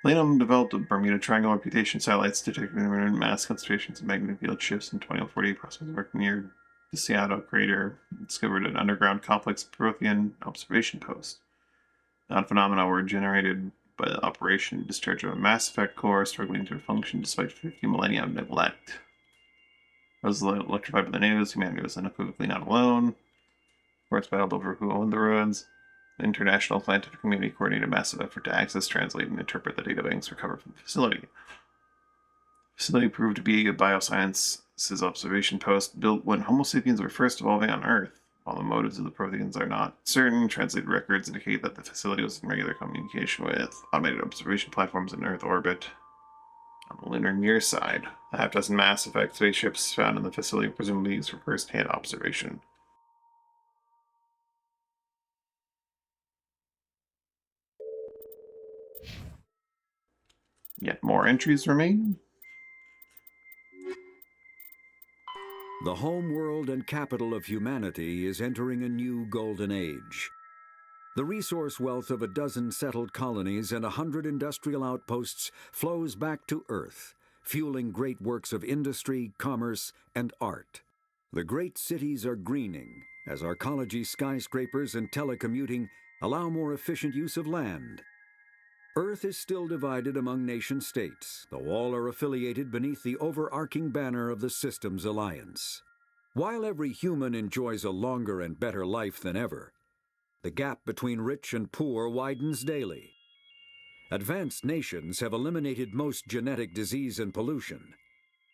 Planum developed a Bermuda Triangle reputation satellites detecting mass concentrations of magnetic field shifts in 2048. Prospectors working near the Seattle crater discovered an underground complex Prothean observation post. Non-phenomena were generated by the operation and discharge of a Mass Effect core struggling to function despite 50 millennia of neglect. Was electrified by the natives, humanity was unequivocally not alone. Reports battled over who owned the ruins. The international scientific community coordinated a massive effort to access, translate, and interpret the data banks recovered from the facility. The facility proved to be a biosciences observation post built when Homo sapiens were first evolving on Earth. While the motives of the Protheans are not certain, translated records indicate that the facility was in regular communication with automated observation platforms in Earth orbit. On the lunar near side, a half-dozen Mass Effect spaceships found in the facility presumably used for first-hand observation. Yet more entries remain. The home world and capital of humanity is entering a new golden age. The resource wealth of a dozen settled colonies and 100 industrial outposts flows back to Earth, fueling great works of industry, commerce, and art. The great cities are greening as arcology skyscrapers and telecommuting allow more efficient use of land. Earth is still divided among nation-states, though all are affiliated beneath the overarching banner of the Systems Alliance. While every human enjoys a longer and better life than ever, the gap between rich and poor widens daily. Advanced nations have eliminated most genetic disease and pollution.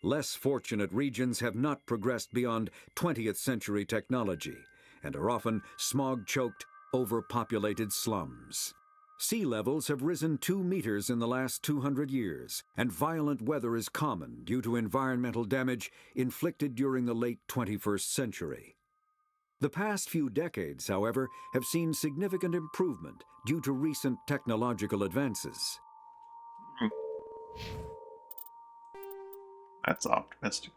Less fortunate regions have not progressed beyond 20th century technology and are often smog-choked, overpopulated slums. Sea levels have risen 2 meters in the last 200 years, and violent weather is common due to environmental damage inflicted during the late 21st century. The past few decades, however, have seen significant improvement due to recent technological advances. That's optimistic.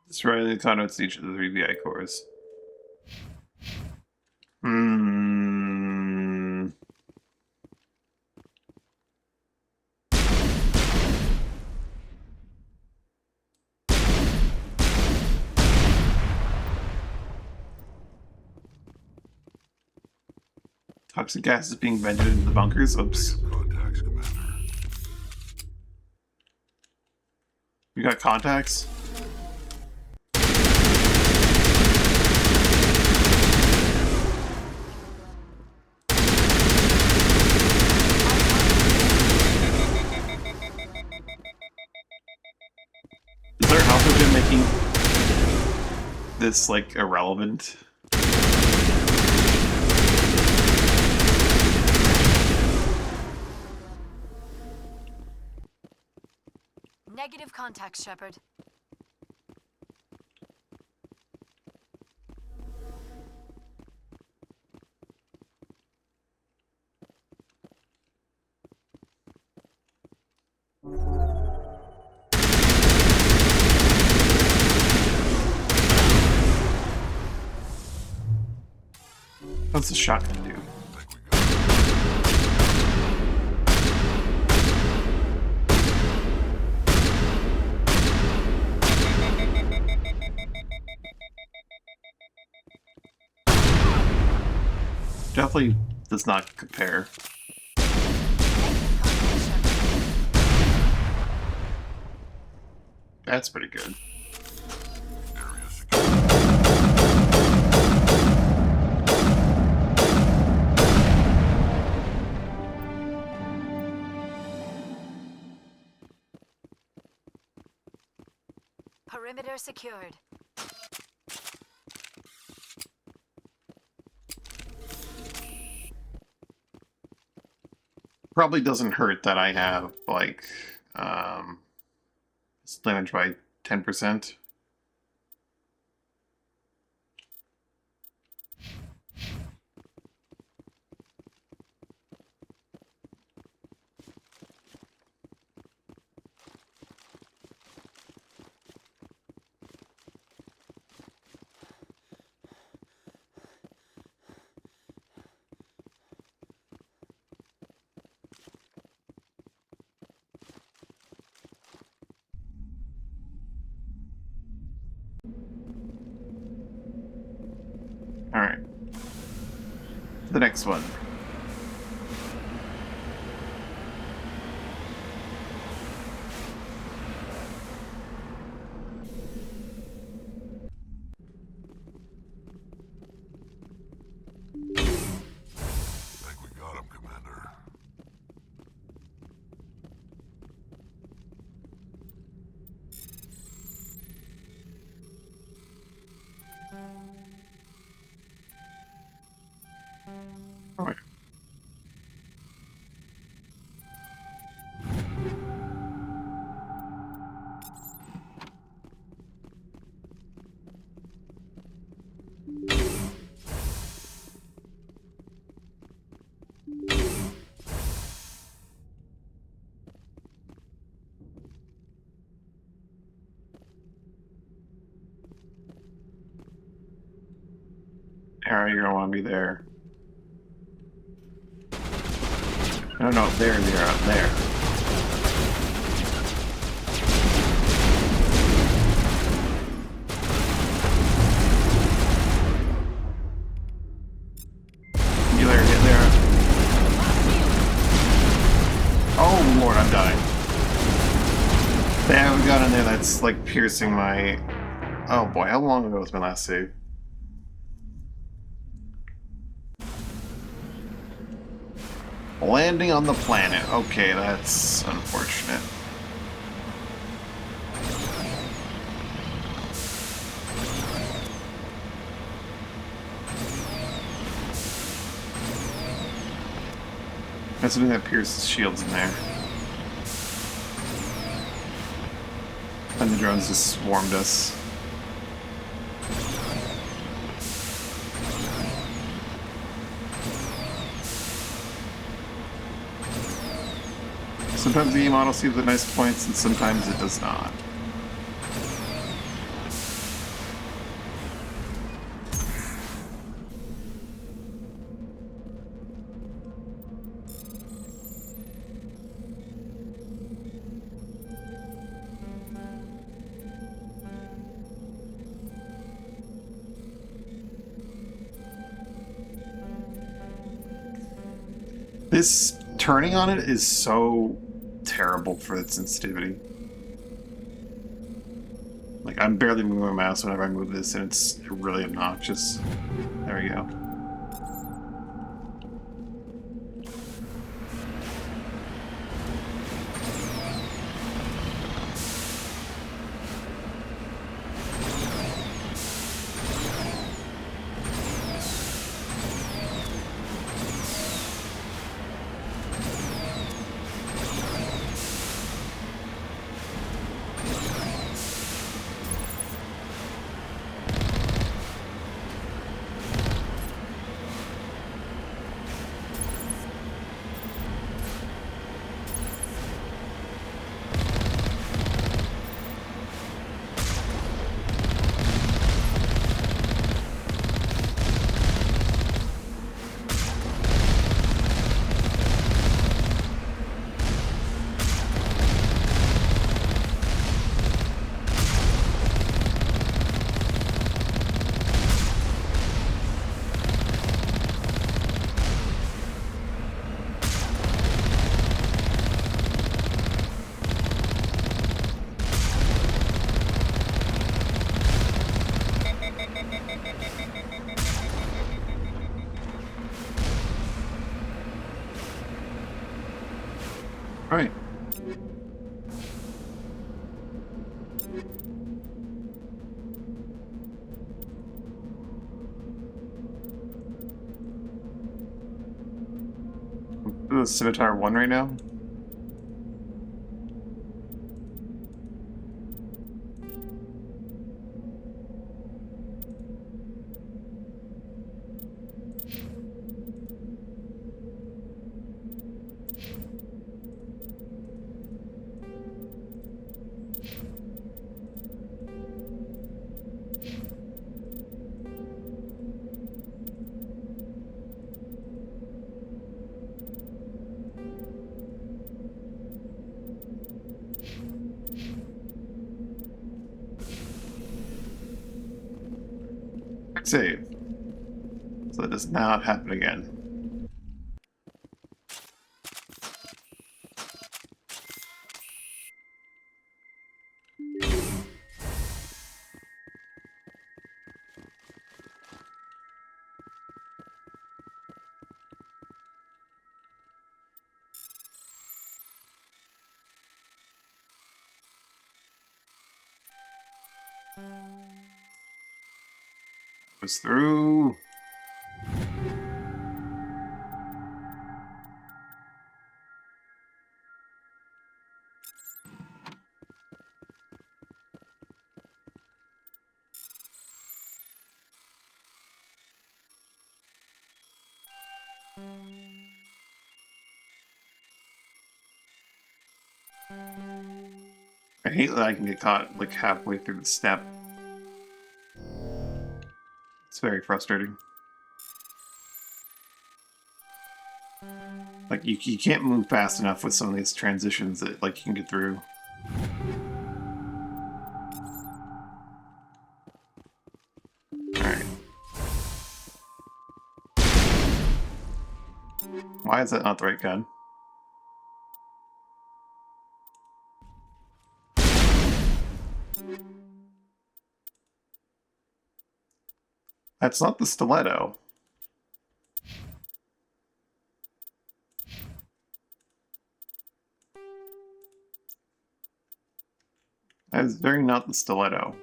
Destroy the conduits to each of the 3 VI cores. Toxic gas is being vented into the bunkers. Oops. Contacts, Commander. You got contacts? Is there alpha making this, like, irrelevant? Negative contacts, Shepard. What's the shotgun do? Definitely does not compare. That's pretty good. Perimeter secured. Probably doesn't hurt that I have, like, it's damaged by 10%. Alright. The next one. Think we got him, Commander. Alright. Alright, you're gonna want to be there. No, no, there, up there. You there, get there. Oh lord, I'm dying. They have a gun in there that's like piercing my... Oh boy, how long ago was my last save? Landing on the planet. Okay, that's unfortunate. That's something that pierces shields in there. And the drones just swarmed us. Sometimes the E-model sees the nice points, and sometimes it does not. This turning on it is so terrible for its sensitivity. Like, I'm barely moving my mouse whenever I move this, and it's really obnoxious. There we go. Right. The Scimitar 1 right now? Quick save. So that does not happen again. Goes through. I hate that I can get caught like halfway through the step. It's very frustrating. Like you can't move fast enough with some of these transitions that like you can get through. Alright. Why is that not the right gun? That's not the stiletto. That is very not the stiletto.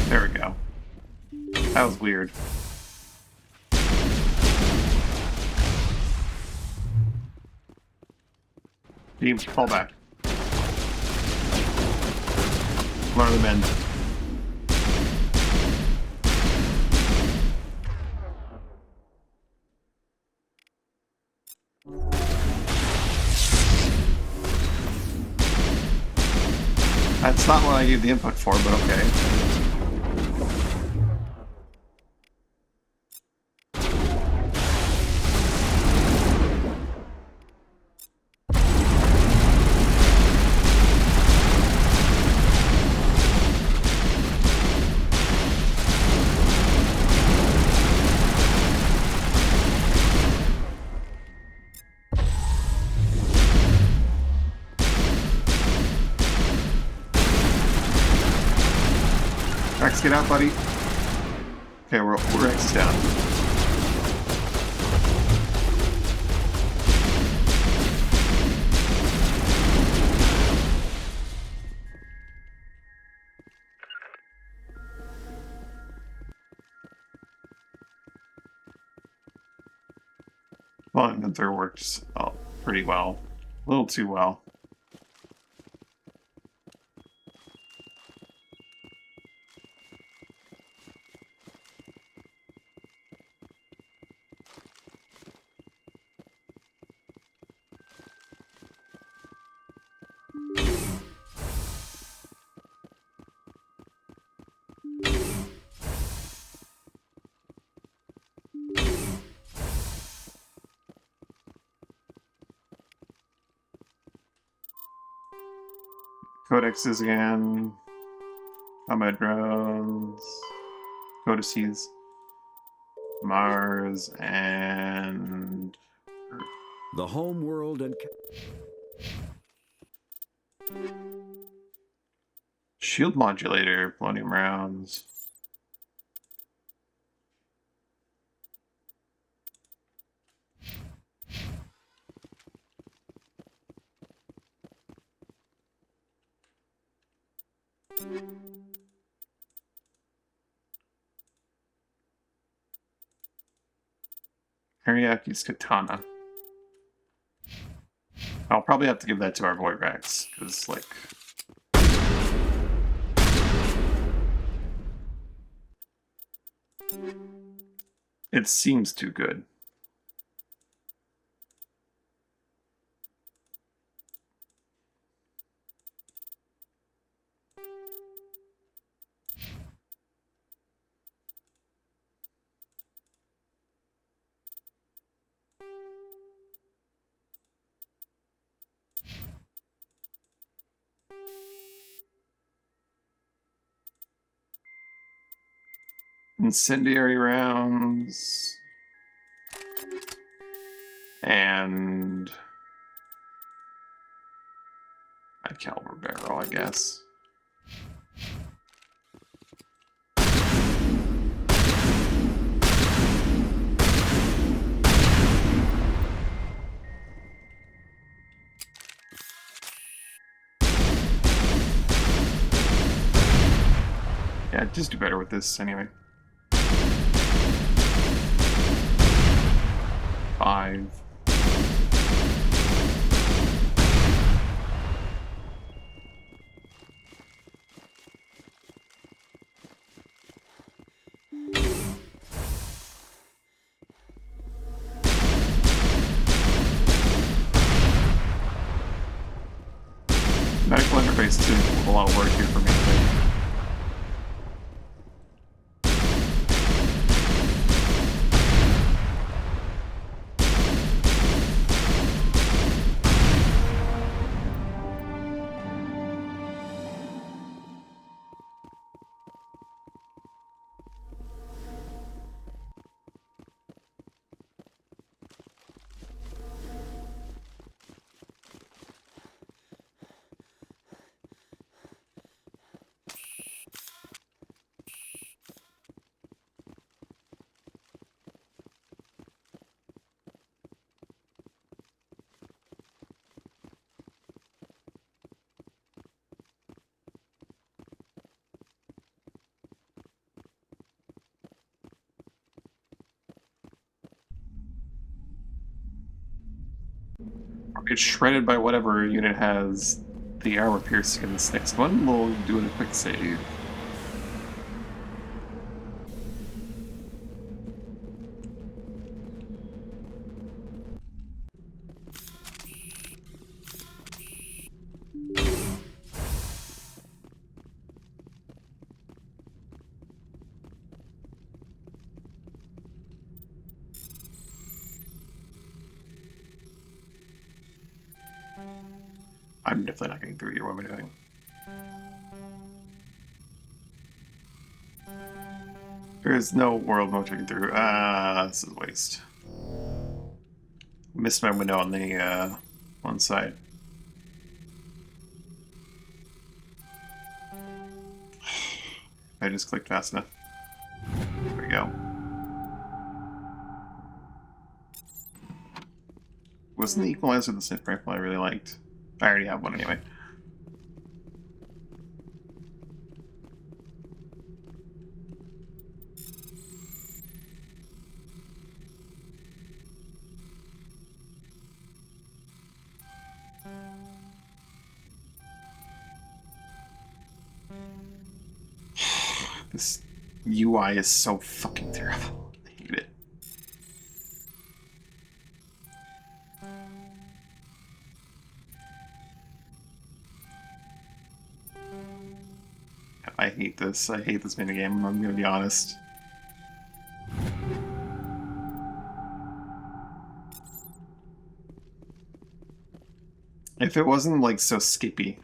There we go. That was weird. Team, fall back. Learn the men. That's not what I gave the input for, but okay. Rex, get out, buddy. Okay, we're Rex down. Well, Gunther works pretty well. A little too well. Codexes again. Combat drones. Codices. Mars and Earth. The home world and Shield modulator, polonium rounds. Ariaki's katana. I'll probably have to give that to our boy Rex, because, like... it seems too good. Incendiary rounds. And a caliber barrel, I guess. Yeah, just do better with this anyway. 5. Medical interface is a lot of work here for me, I think. Get shredded by whatever unit has the armor piercing in this next one. We'll do a quick save. I'm definitely not getting through here. What am I doing? There is no world mode checking through. This is a waste. Missed my window on the one side. I just clicked fast enough. There we go. Wasn't the equalizer the sniper rifle I really liked? I already have one anyway. This UI is so fucking terrible. I hate it. I hate this. I hate this minigame, I'm gonna be honest. If it wasn't like so skippy.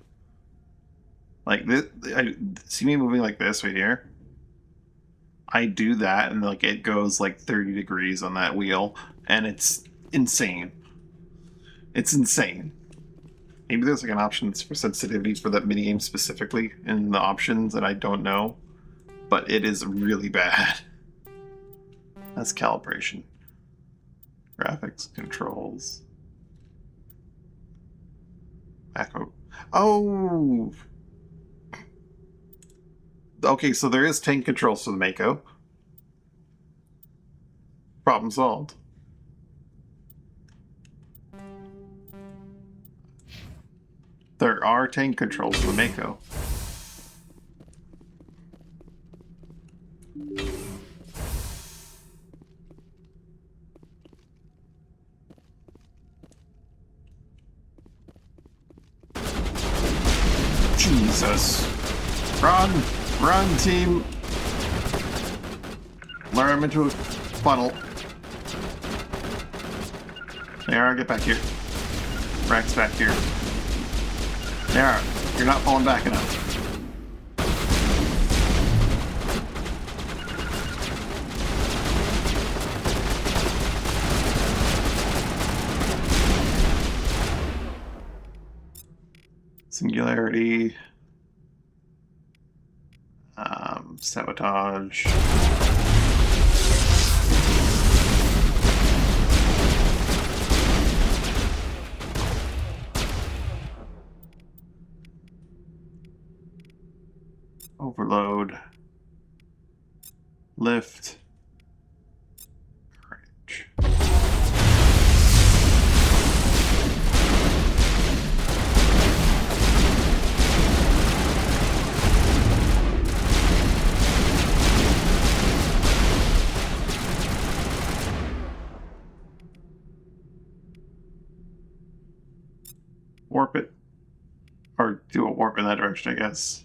Like this, see me moving like this right here? I do that and like it goes like 30 degrees on that wheel and it's insane. It's insane. Maybe there's like an option for sensitivity for that minigame specifically in the options that I don't know, but it is really bad. That's calibration. Graphics, controls. Macro. Oh! Okay, so there is tank controls for the Mako. Problem solved. There are tank controls for the Mako. Jesus. Run! Run, team! Lure him into a funnel. There, get back here. Rack's back here. There, you're not falling back enough. Singularity. Sabotage. Overload. Lift. Courage. Warp it. Or do a warp in that direction, I guess.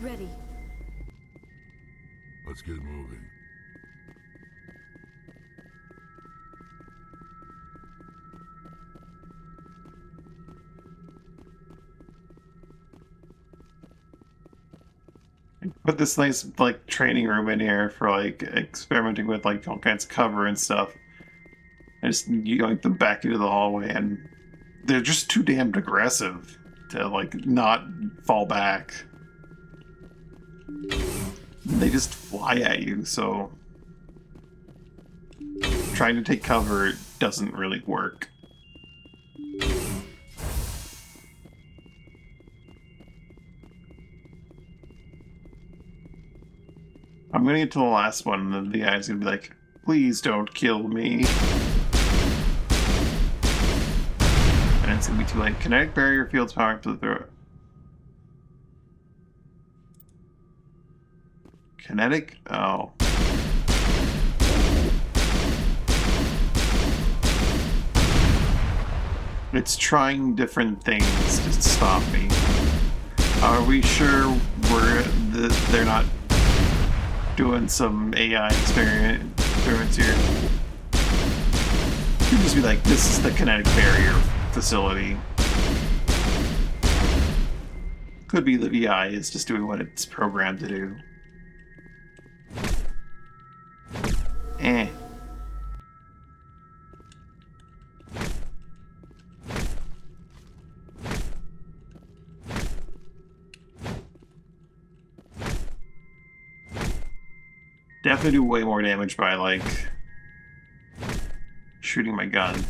Ready. Let's get moving. Put this nice like training room in here for like experimenting with like all kinds of cover and stuff. I just yoink them back into the hallway, and they're just too damned aggressive to like not fall back. They just fly at you, so trying to take cover doesn't really work. I'm gonna get to the last one, and then the guy's gonna be like, please don't kill me. And it's gonna be too late. Kinetic barrier fields power up to the throat. Kinetic? Oh. It's trying different things to stop me. Are we sure they're not doing some AI experiments here? You could just be like, this is the kinetic barrier facility. Could be the VI is just doing what it's programmed to do. Eh. Definitely do way more damage by, like, shooting my gun.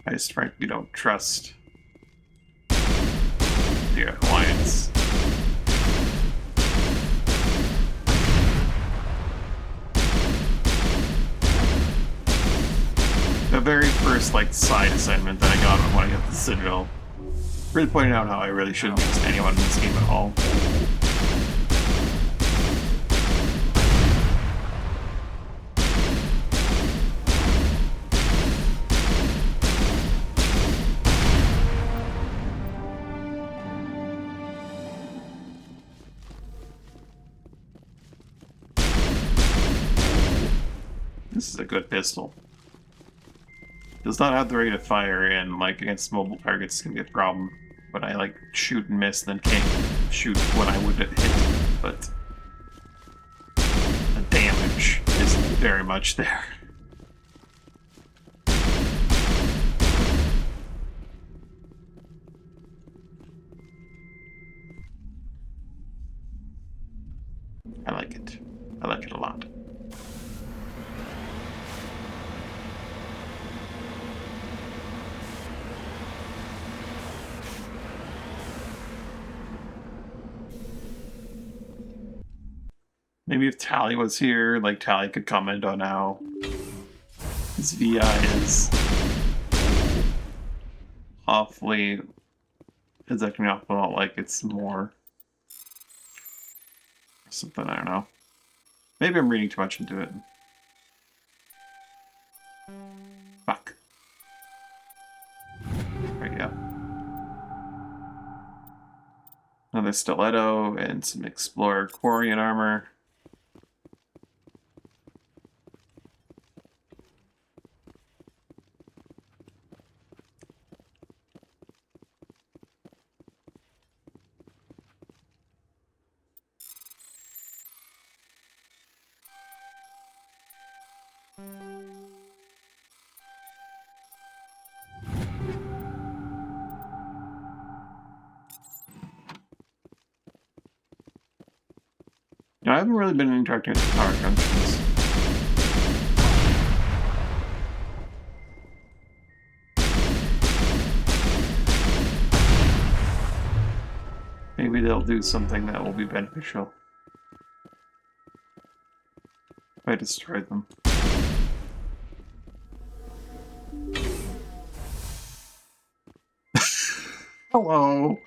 I just frankly don't trust the Alliance. The very first, like, side assignment that I got when I got the Citadel really pointed out how I really shouldn't trust anyone in this game at all. This is a good pistol. Does not have the rate of fire, and like against mobile targets can be a problem. But I like shoot and miss, then can't shoot when I would hit. But very much there. I like it. I like it a lot. Maybe if Tally was here, like Tally could comment on how his VI is awfully is acting awful, like it's more something, I don't know. Maybe I'm reading too much into it. Fuck. Right, yeah. Another stiletto and some Explorer Quarian armor. You know, I haven't really been interacting with the power junctions. Maybe they'll do something that will be beneficial if I destroy them. Hello.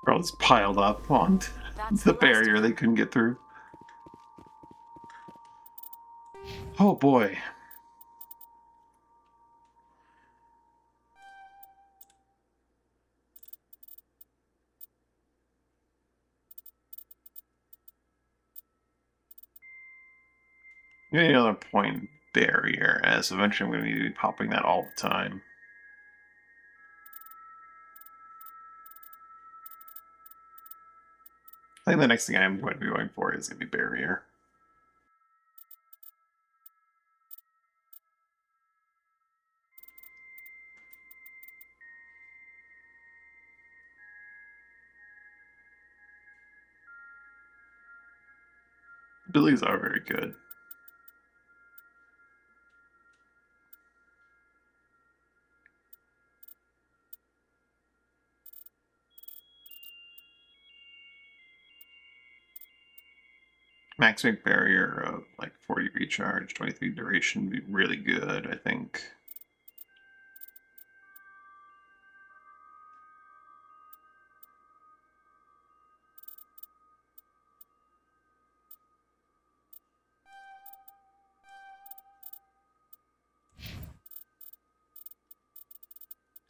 Girls piled up on the barrier they couldn't get through. Oh boy. Another point barrier, as eventually I'm going to need to be popping that all the time. I think the next thing I'm going to be going for is going to be barrier. Abilities are very good. Max rank barrier of like 40 recharge, 23 duration would be really good, I think.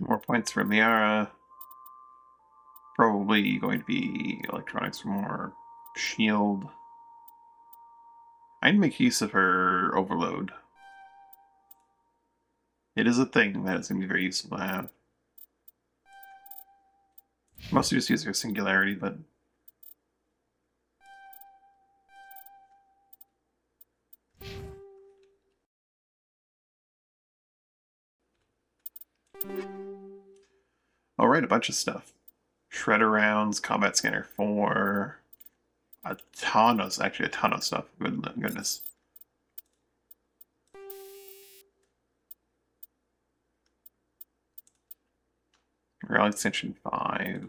More points for Liara. Probably going to be electronics for more shield. I'd make use of her overload. It is a thing that is going to be very useful to have. Mostly just use her singularity, but alright, a bunch of stuff. Shredder rounds, combat scanner 4, a ton of stuff. Goodness. Rail extension 5.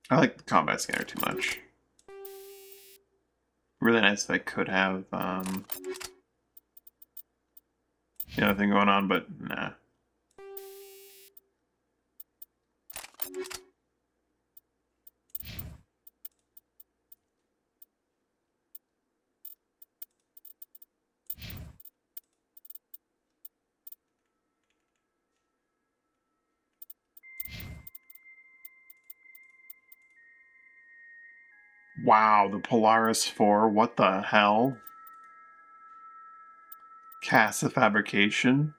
I like the combat scanner too much. Really nice if I could have the other thing going on, but nah. Wow, the Polaris 4, what the hell? Casa fabrication?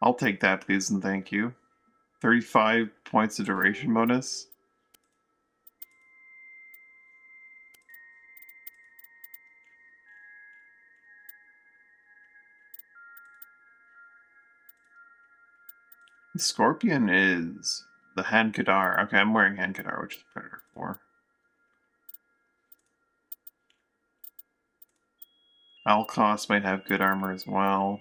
I'll take that, please, and thank you. 35 points of duration bonus. The Scorpion is the hand Kadar. Okay, I'm wearing hand Kadar, which is Predator 4. Alcos might have good armor as well.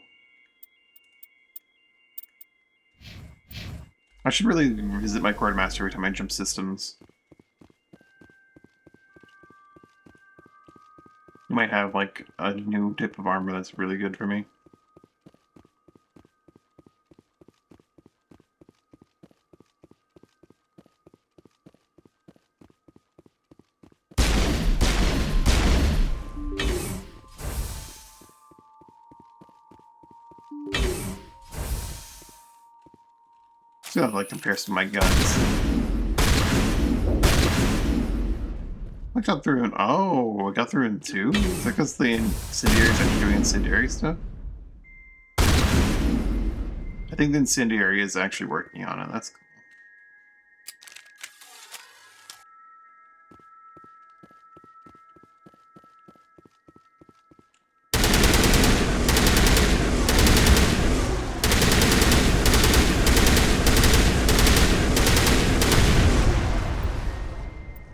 I should really visit my Quartermaster every time I jump systems. You might have like a new type of armor that's really good for me. See how like compares to my guns. I got through in I got through in 2? Is that because the incendiary is actually doing incendiary stuff? I think the incendiary is actually working on it. That's cool.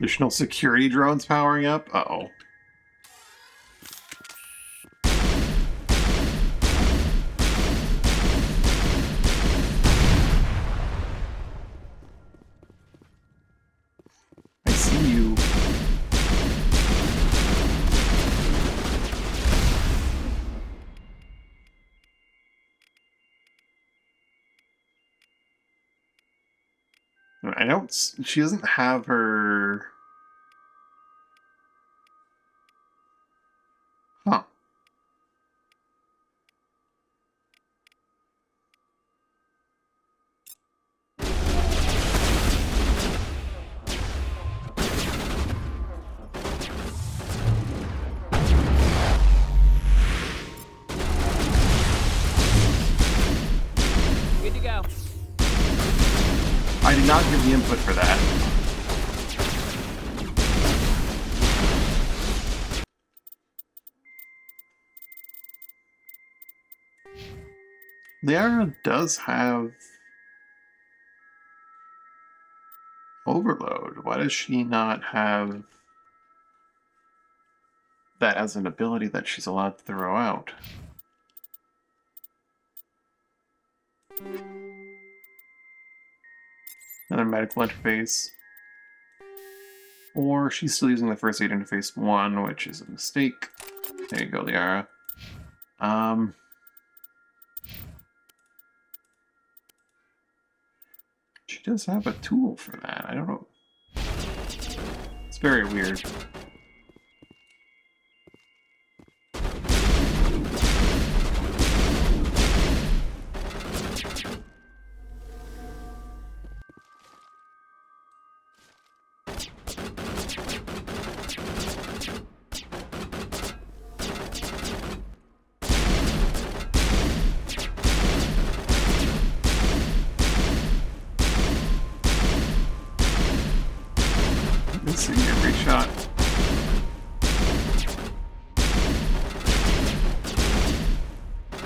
Additional security drones powering up? Uh-oh. I see you. I don't... She doesn't have her... Huh. Good to go. I did not give the input for that. Liara does have overload. Why does she not have that as an ability that she's allowed to throw out? Another medical interface. Or she's still using the first aid interface 1, which is a mistake. There you go, Liara. She does have a tool for that. I don't know. It's very weird. Missing every shot.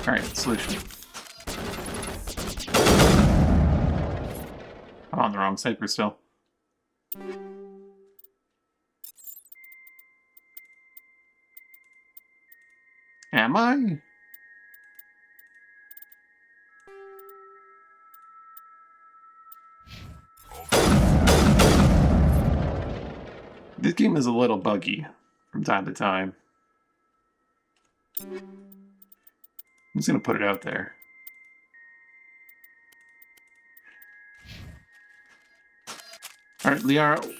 Alright, solution. I'm on the wrong sniper still. Am I? This game is a little buggy from time to time. I'm just gonna put it out there. Alright, Liara,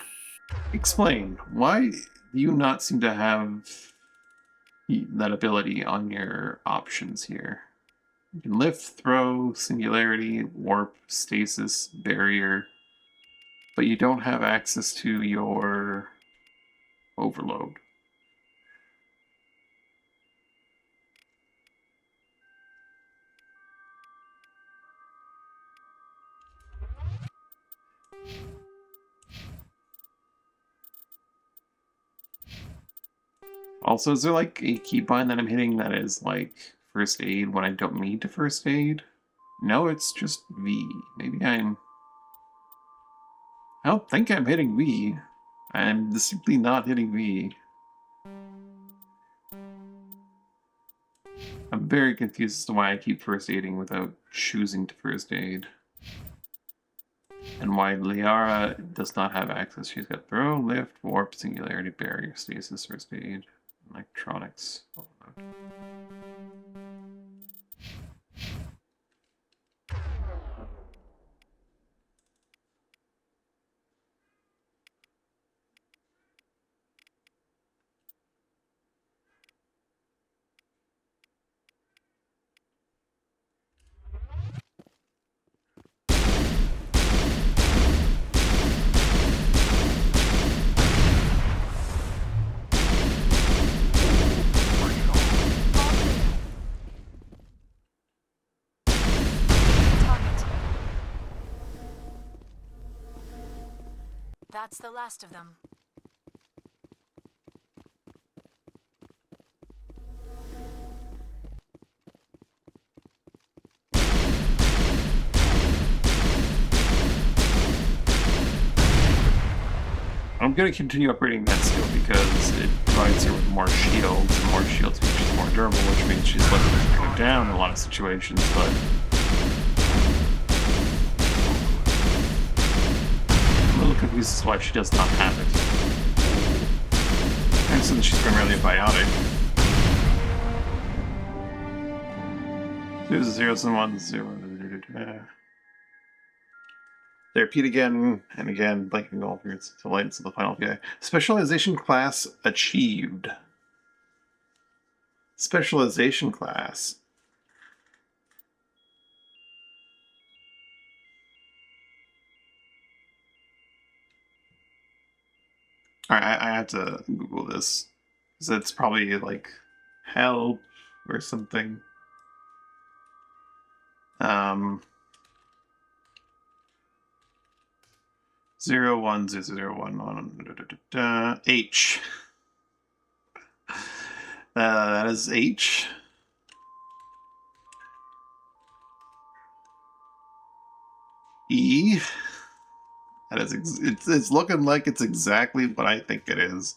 explain. Why do you not seem to have that ability on your options here? You can lift, throw, singularity, warp, stasis, barrier, but you don't have access to your overload. Also, is there like a keybind that I'm hitting that is like first aid when I don't need to first aid? No, it's just V. Maybe I don't think I'm hitting V. I'm distinctly not hitting V. I'm very confused as to why I keep first aiding without choosing to first aid. And why Liara does not have access. She's got throw, lift, warp, singularity, barrier, stasis, first aid, electronics. Oh, no. That's the last of them. I'm going to continue upgrading that skill because it provides her with more shields, and more shields means she's more durable, which means she's less likely to go down in a lot of situations, but I'm a little confused as to why she does not have it. I understand that she's primarily a biotic. There's zeros and ones, zero. They repeat again and again, blanking all periods to lights of the final VI. Specialization class achieved. Specialization class. Alright, I have to Google this. Because it's probably like help or something. 010011 H. That is H. E. That is it's looking like it's exactly what I think it is.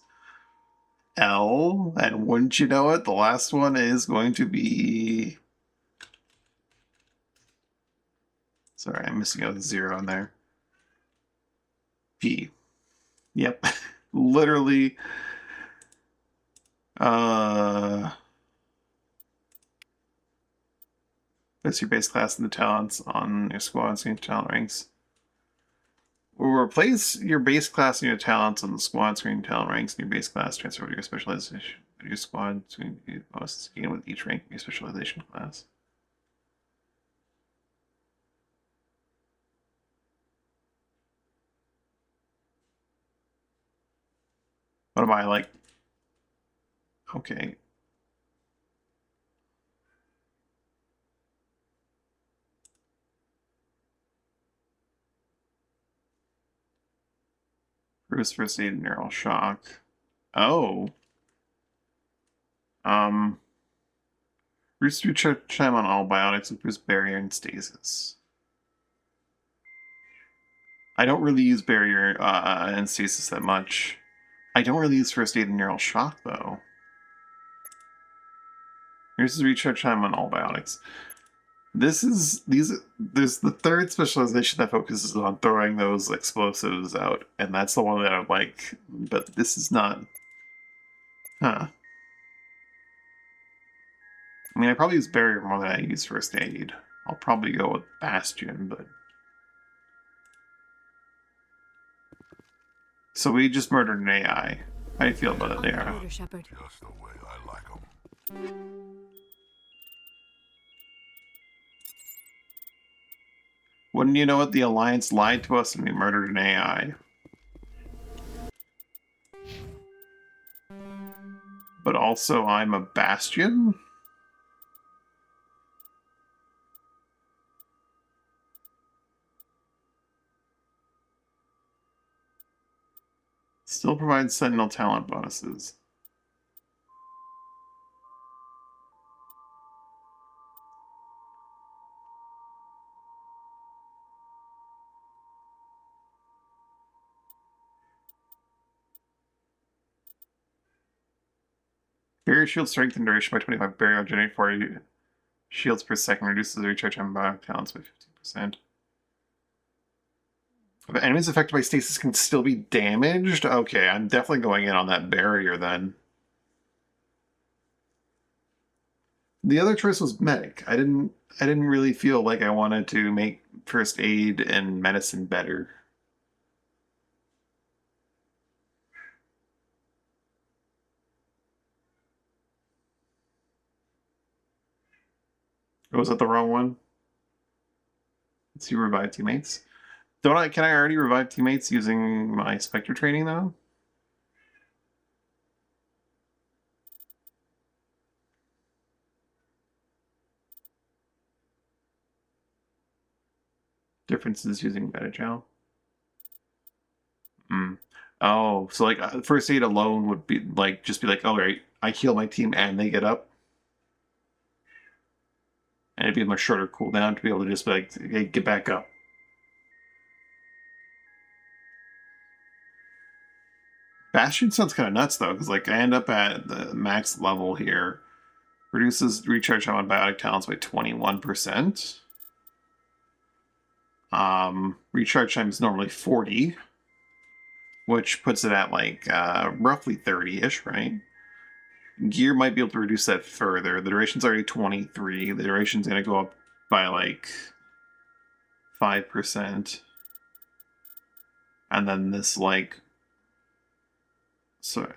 L, and wouldn't you know it, the last one is going to be. Sorry, I'm missing a zero in there. P. Yep. Literally. That's your base class and the talents on your squad screen talent ranks. We'll replace your base class and your talents on the squad screen talent ranks and your base class transfer to your specialization. Your squad screen bonuses gain with each rank of your specialization class. What am I like? Okay. Bruce first aid neural shock. Oh. Bruce recharge time on all biotics with Bruce barrier and stasis. I don't really use barrier and stasis that much. I don't really use first aid and neural shock though. Here's his recharge time on all biotics. There's the third specialization that focuses on throwing those explosives out, and that's the one that I like. But this is not. Huh. I mean, I probably use barrier more than I use first aid. I'll probably go with Bastion, but. So we just murdered an AI. How do you feel about it there? Operator Shepard. Just the way I like 'em. Wouldn't you know it? The Alliance lied to us and we murdered an AI. But also, I'm a Bastion? Still provides Sentinel talent bonuses. Barrier shield strength and duration by 25. Barrier generate 40 shields per second. Reduces the recharge time by talents by 15%. If enemies affected by stasis can still be damaged? Okay, I'm definitely going in on that barrier then. The other choice was medic. I didn't really feel like I wanted to make first aid and medicine better. Oh, was that the wrong one? Let's see, revive teammates. Can I already revive teammates using my Spectre training though? Differences using Metagel. Oh, so like first aid alone would be like just be like, all right, I heal my team and they get up. And it'd be a much shorter cooldown to be able to just be like, hey, get back up. Bastion sounds kind of nuts though, because like I end up at the max level here. Reduces recharge on biotic talents by 21%. Recharge time is normally 40, which puts it at like roughly 30-ish, right? Gear might be able to reduce that further. The duration's already 23. The duration's going to go up by like 5%. And then this like... So,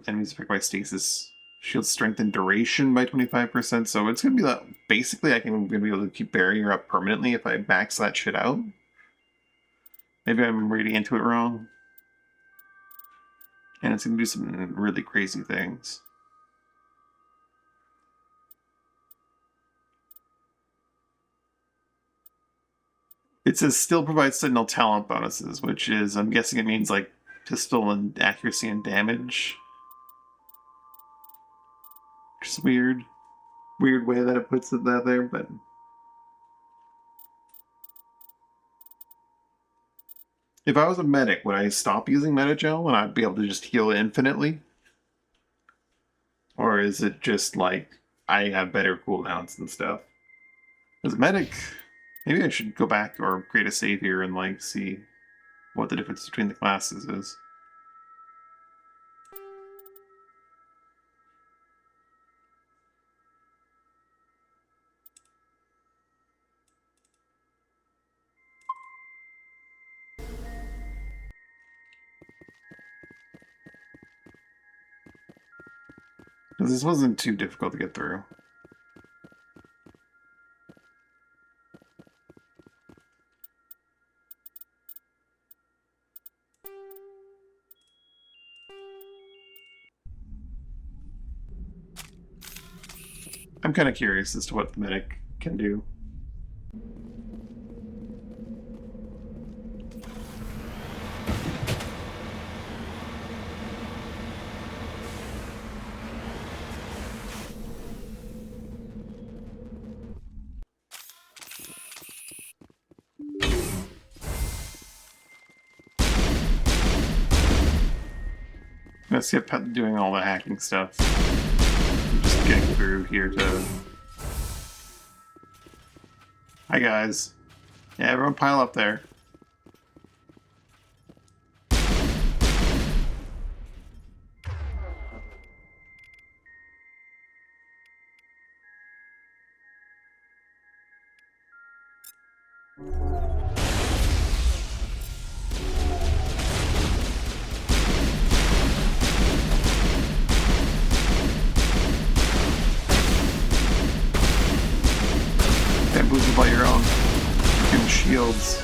enemies affected by stasis shield strength and duration by 25%. So it's going to be that... Basically, I'm going to be able to keep barrier up permanently if I max that shit out. Maybe I'm reading into it wrong. And it's going to do some really crazy things. It says still provides Sentinel talent bonuses, which is, I'm guessing it means like pistol and accuracy and damage. Which is weird. Weird way that it puts it that there, but... If I was a medic, would I stop using Metagel and I'd be able to just heal infinitely? Or is it just like, I have better cooldowns and stuff? As a medic... Maybe I should go back or create a save here and like see what the difference between the classes is. Because this wasn't too difficult to get through. I'm kind of curious as to what the medic can do. Let's get doing all the hacking stuff. Just getting through here to Hi, guys. Yeah, everyone pile up there. Bamboozled by your own freaking shields.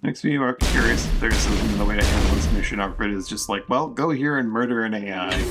Makes me more curious if there's another way to handle this mission, or if it is just like, well, go here and murder an AI.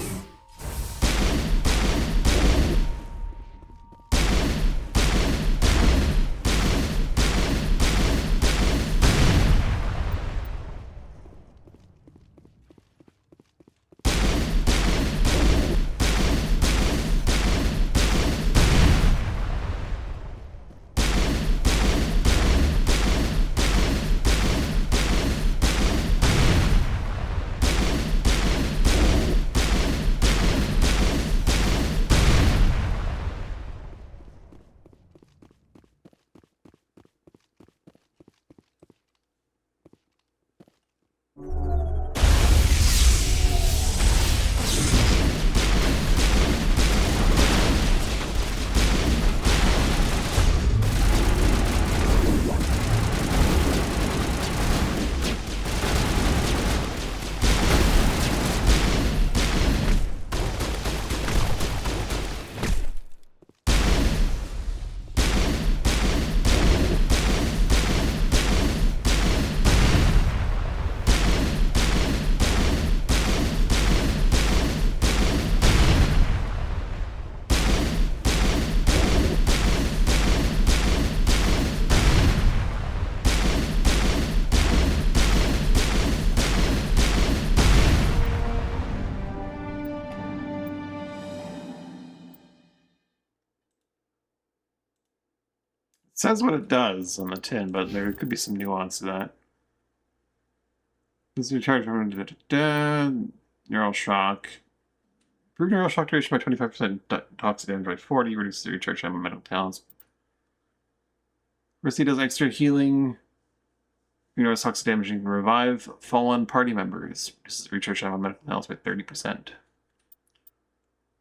It says what it does on the tin, but there could be some nuance to that. This is your charge from neural shock. Improve neural shock duration by 25%, toxic damage by 40, reduces your charge time on medical talents. Mercy does extra healing. You know, toxic damage and can revive fallen party members. Reduces recharge time on medical talents by 30%. Which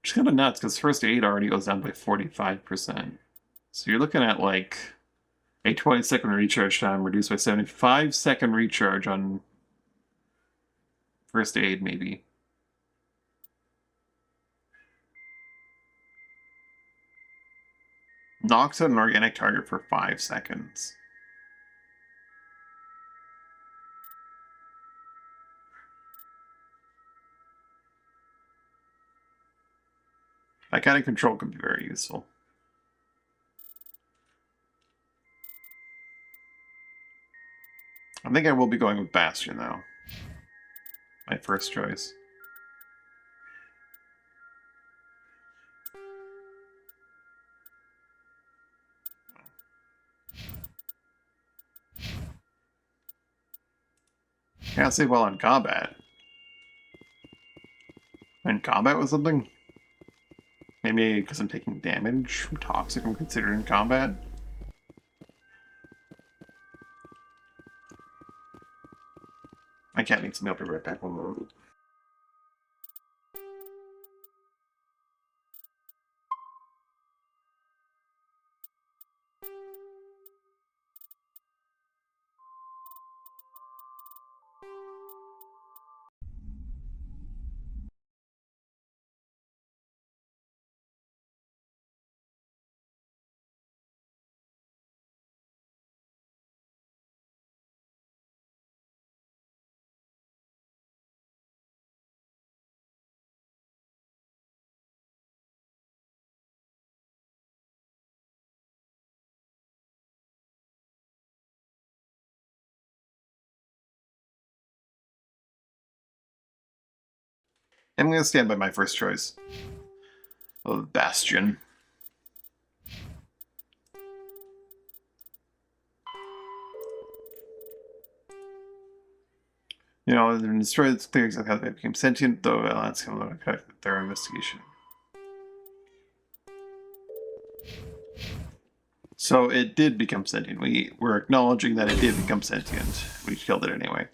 is kind of nuts, because first aid already goes down by 45%. So you're looking at like a 20-second recharge time reduced by 75-second recharge on first aid, maybe. Knocks out an organic target for 5 seconds. That kind of control could be very useful. I think I will be going with Bastion, though. My first choice. Can't say well in combat. In combat with something? Maybe because I'm taking damage from toxic I'm considered in combat? My cat needs me. I'll be right back. One moment. I'm going to stand by my first choice. of Bastion. You know, they destroyed its clear exactly how they became sentient, though that's kind of their investigation. So it did become sentient. We're acknowledging that it did become sentient. We killed it anyway.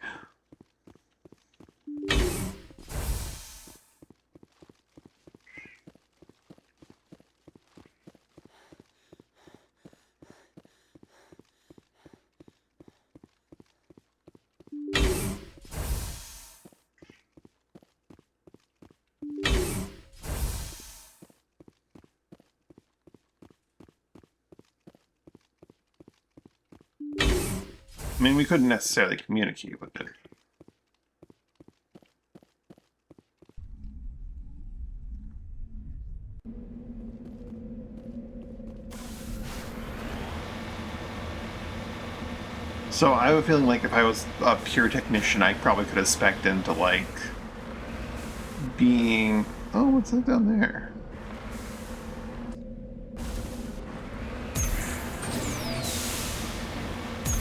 I mean, we couldn't necessarily communicate with it. So I have a feeling like if I was a pure technician, I probably could have spec'd into like being... Oh, what's that down there?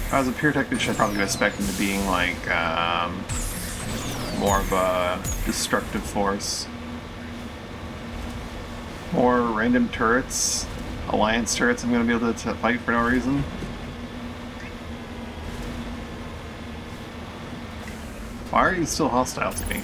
If I was a pure technician, I probably could have spec'd into being like more of a destructive force. More random turrets, alliance turrets I'm going to be able to fight for no reason. Why are you still hostile to me?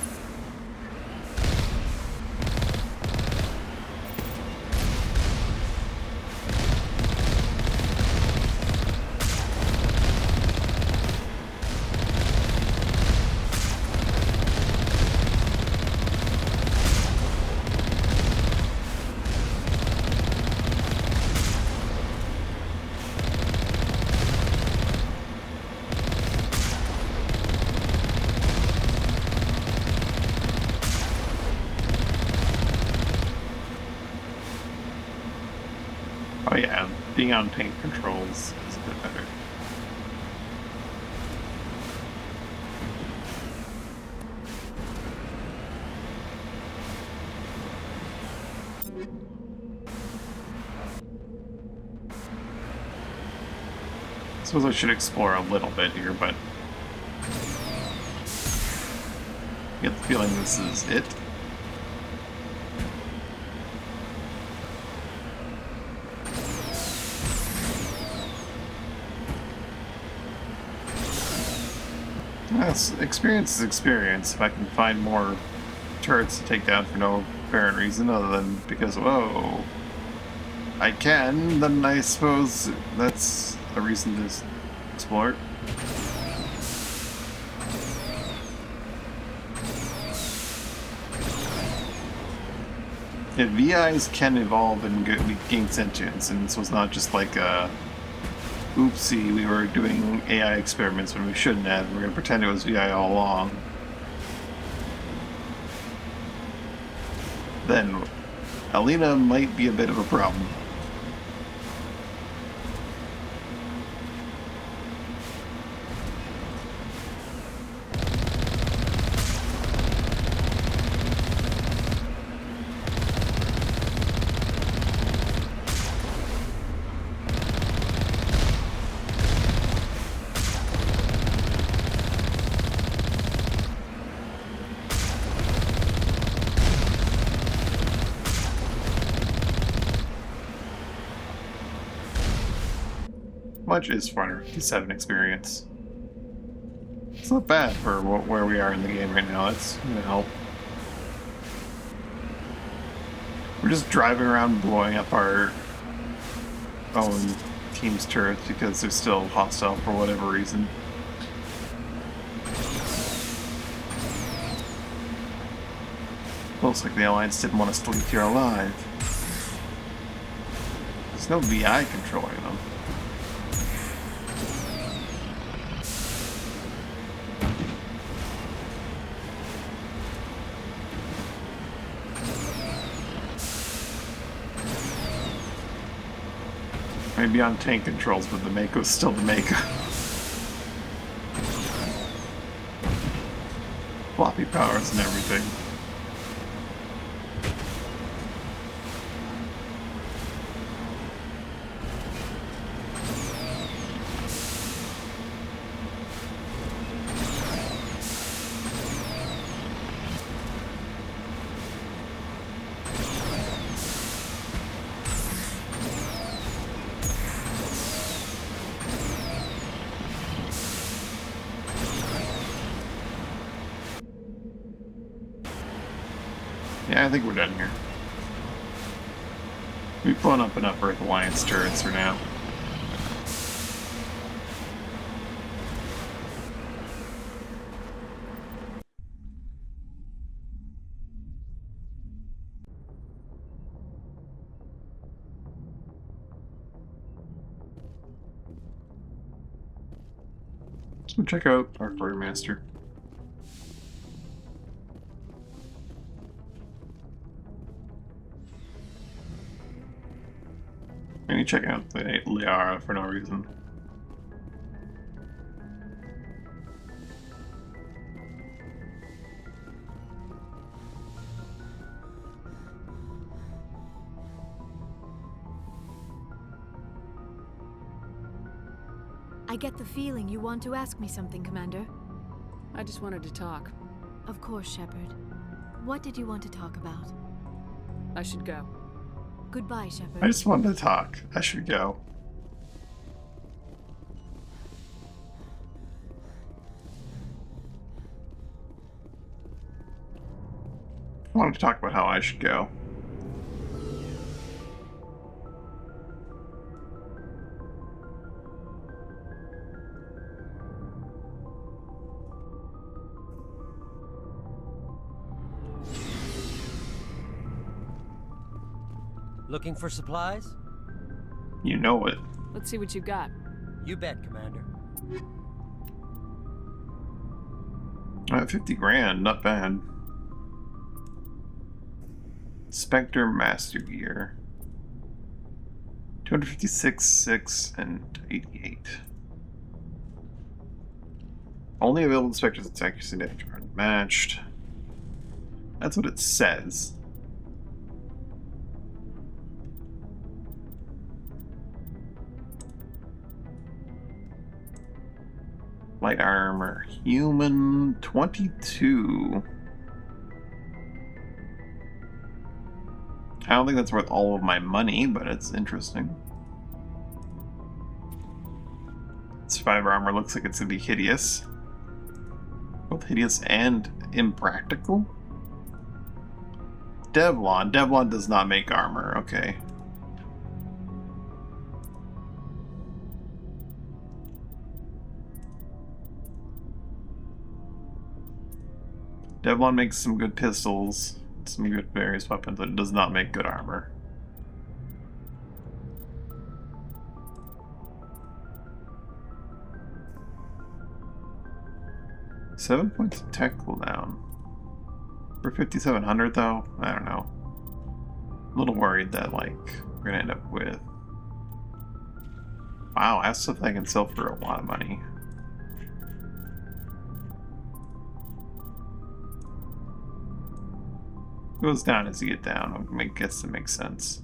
Oh yeah, being on tank controls is a bit better. I suppose I should explore a little bit here, but I get the feeling this is it. Yes, experience is experience. If I can find more turrets to take down for no apparent reason other than because, whoa, I can, then I suppose that's a reason to explore it. Yeah, VIs can evolve and gain sentience, and this was not just like a oopsie, we were doing AI experiments when we shouldn't have. We're going to pretend it was VI all along. Then, Alina might be a bit of a problem. Much is 457 experience. It's not bad for where we are in the game right now. It's gonna help. We're just driving around blowing up our own team's turrets because they're still hostile for whatever reason. Looks like the Alliance didn't want us to leave here alive. There's no VI controlling them. Maybe on tank controls, but the Mako's still the Mako. Floppy powers and everything. Yeah, I think we're done here. We've blown up enough Earth Alliance turrets for now. So check out our quartermaster. And you check out the Liara for no reason. I get the feeling you want to ask me something, Commander. I just wanted to talk. Of course, Shepard. What did you want to talk about? I should go. Goodbye, Shepard. I just wanted to talk. I should go. I wanted to talk about how I should go. Looking for supplies? You know it. Let's see what you got. You bet, Commander. 50 grand, not bad. Spectre Master Gear. 256, 6, and 88. Only available Spectres its accuracy and damage are unmatched. That's what it says. Light armor, human, 22. I don't think that's worth all of my money, but it's interesting. Survivor armor looks like it's gonna be hideous. Both hideous and impractical. Devlon. Devlon does not make armor, okay. Devlon makes some good pistols, some good various weapons, but it does not make good armor. Seven points of tech cooldown. For 5,700 though? I don't know. A little worried that, like, we're gonna end up with... Wow, that's stuff I can sell for a lot of money. Goes down as you get down. I guess it makes sense.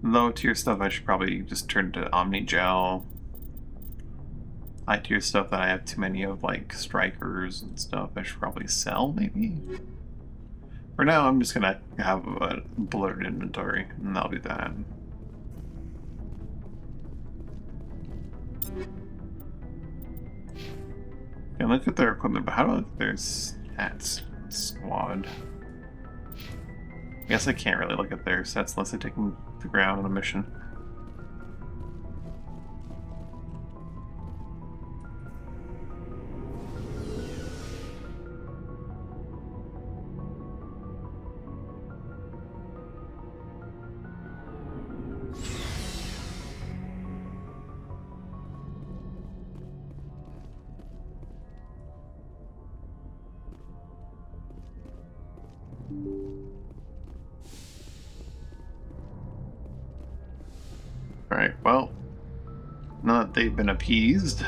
Low tier stuff I should probably just turn to Omni Gel. High tier stuff that I have too many of, like strikers and stuff, I should probably sell, maybe? For now, I'm just gonna have a blurred inventory, and that'll be that. Okay, look at their equipment, but how do I look at their stats? Squad. I guess I can't really look at their stats unless they're taking the ground on a mission. Alright, well, now that they've been appeased,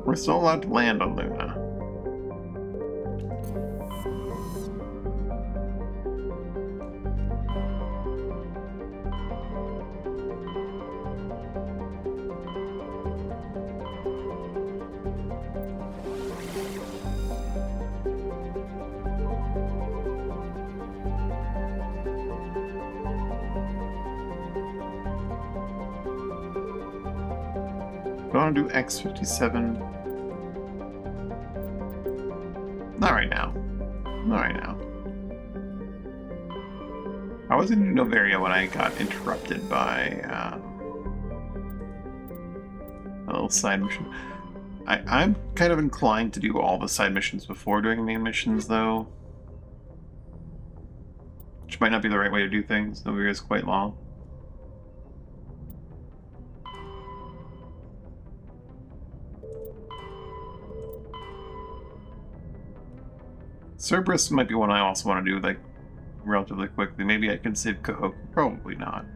we're still allowed to land on Luna. Do I want to do X57? Not right now. Not right now. I was in Novaria when I got interrupted by a little side mission. I'm kind of inclined to do all the side missions before doing main missions, though. Which might not be the right way to do things. Novaria is quite long. Cerberus might be one I also want to do, like, relatively quickly. Maybe I can save Cahokia. Probably not.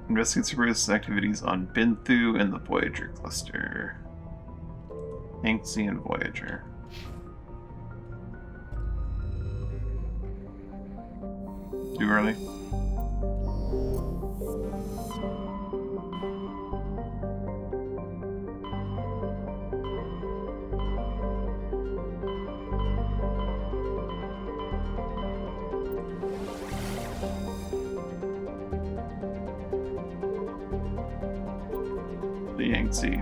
Investigate Cerberus activities on Binthu and the Voyager cluster. Hanksy and Voyager. Too early? The Yangtze.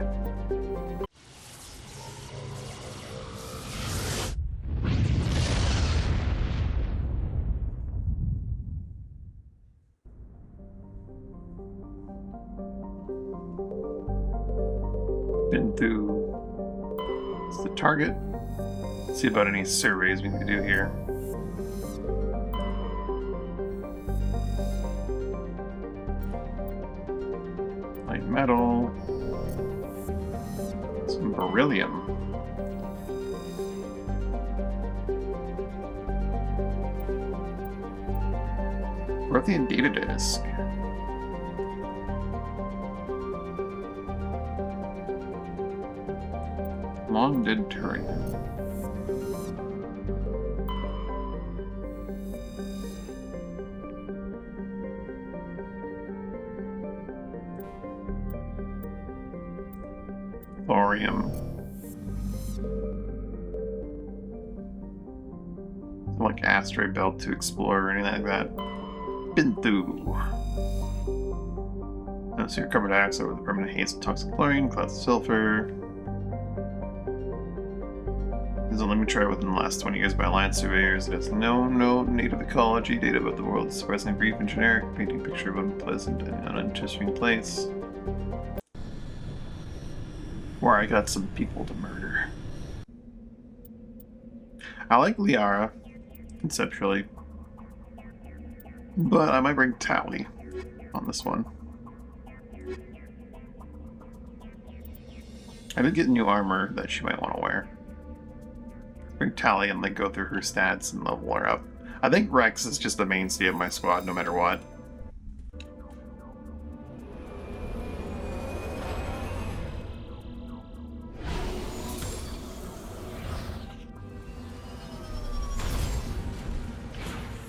Binthu is the target. Let's see about any surveys we can do here. Light metal. Some beryllium. Prothean data disk. Long dead turret. Thorium. Like asteroid belt to explore or anything like that. Binthu. So you're covered dioxide with a permanent haze of toxic chlorine, clouds of sulfur. Is only mature within the last 20 years by Alliance surveyors. It has no native ecology. Data about the world is surprisingly brief and generic, painting a picture of an unpleasant and uninteresting place. Where I got some people to murder. I like Liara, conceptually. But I might bring Tally on this one. I did get new armor that she might want to wear. Bring Tally and like go through her stats and level her up. I think Rex is just the mainstay of my squad no matter what.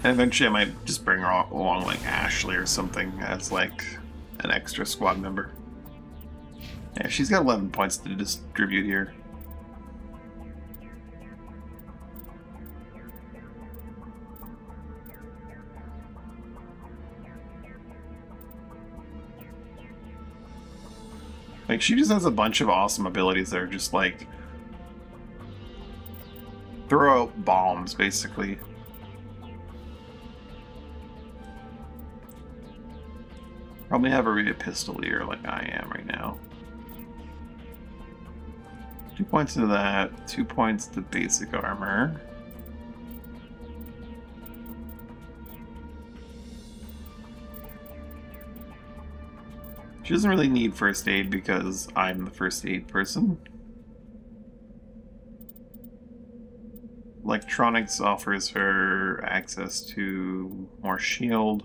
And eventually I might just bring her along like Ashley or something as like an extra squad member. Yeah, she's got 11 points to distribute here. Like, she just has a bunch of awesome abilities that are just like throw out bombs, basically. Probably have her be a pistolier like I am right now. 2 points to that, 2 points to basic armor. She doesn't really need first aid because I'm the first aid person. Electronics offers her access to more shield.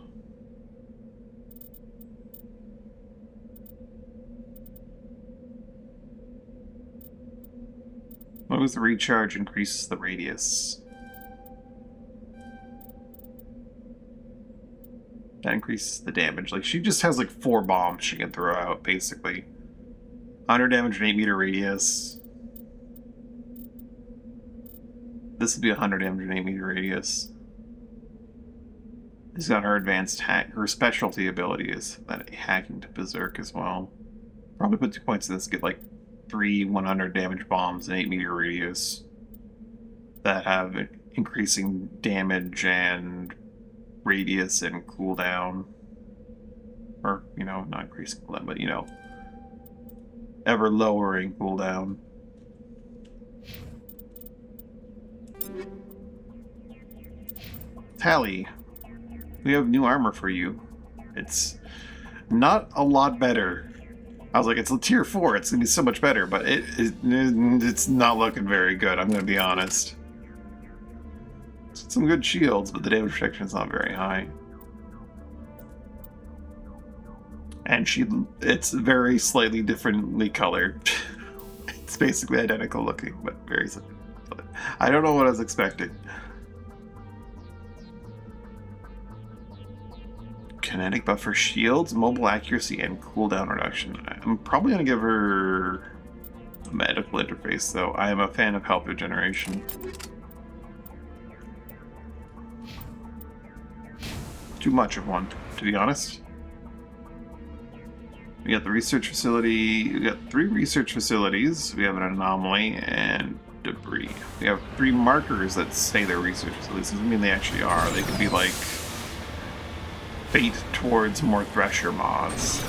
Slows the recharge, increases the radius. That increases the damage. Like, she just has like 4 bombs she can throw out, basically. 100 damage and 8-meter radius. This would be 100 damage and 8-meter radius. She's got her advanced hack. Her specialty ability is that hacking to berserk as well. Probably put 2 points in this, get like 3 100 damage bombs and 8 meter radius that have increasing damage and radius and cooldown. Or, you know, not increasing cooldown, but, you know, ever lowering cooldown. Tally, we have new armor for you. It's not a lot better. I was like, it's a tier 4, it's gonna be so much better, but it's not looking very good, I'm gonna be honest. Some good shields, but the damage protection is not very high. And it's very slightly differently colored. It's basically identical looking, but very slightly. I don't know what I was expecting. Kinetic buffer shields, mobile accuracy, and cooldown reduction. I'm probably going to give her a medical interface, though. I am a fan of health regeneration. Too much of one, to be honest. We got the research facility. We got 3 research facilities. We have an anomaly and debris. We have 3 markers that say they're research facilities. Doesn't mean they actually are. They could be like bait towards more Thresher mods,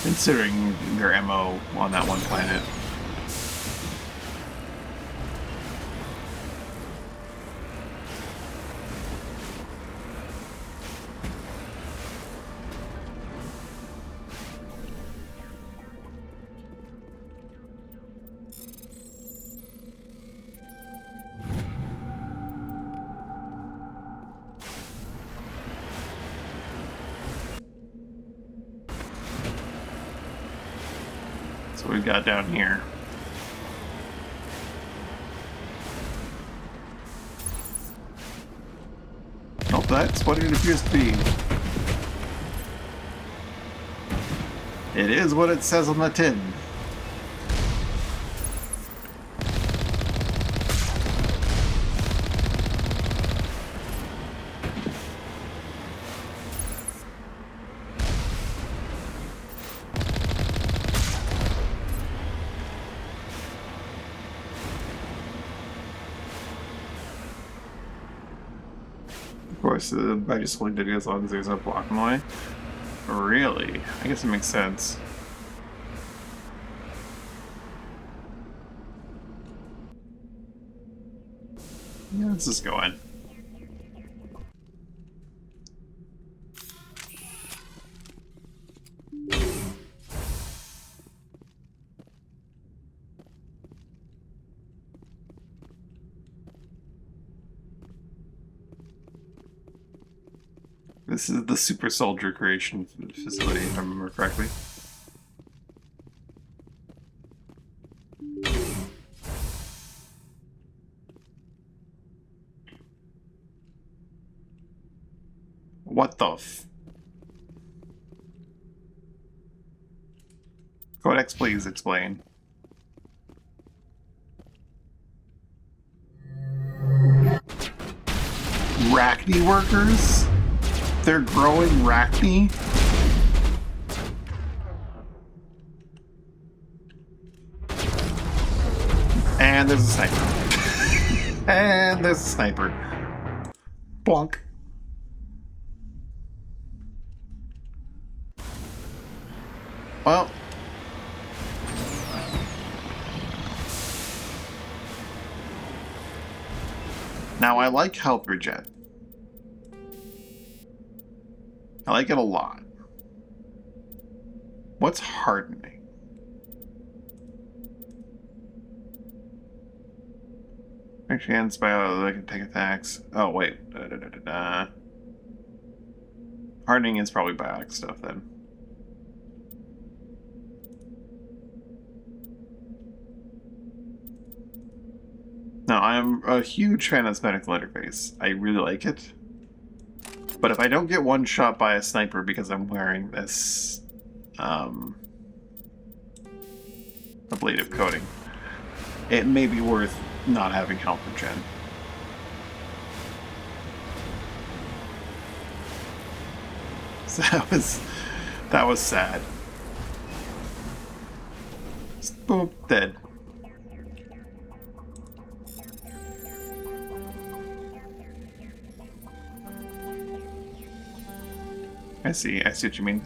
considering their MO on that one planet. What we've got down here. Oh, that's what it appears to be. It is what it says on the tin. Of course, I just looked at it as long as there's no block in the way. Really? I guess it makes sense. Yeah, let's just go in. This is the Super Soldier Creation Facility, if I remember correctly. What the f... Codex, please explain. Rachni workers? They're growing Rachni? And there's a sniper. And there's a sniper. Bonk. Well. Now I like health regen. I like it a lot. What's hardening? Actually, ends by I can take attacks. Oh wait, hardening is probably biotic stuff then. No, I'm a huge fan of this medical interface. I really like it. But if I don't get one shot by a sniper because I'm wearing this ablative coating, it may be worth not having health regen. So that was sad. Just boop, dead. I see what you mean.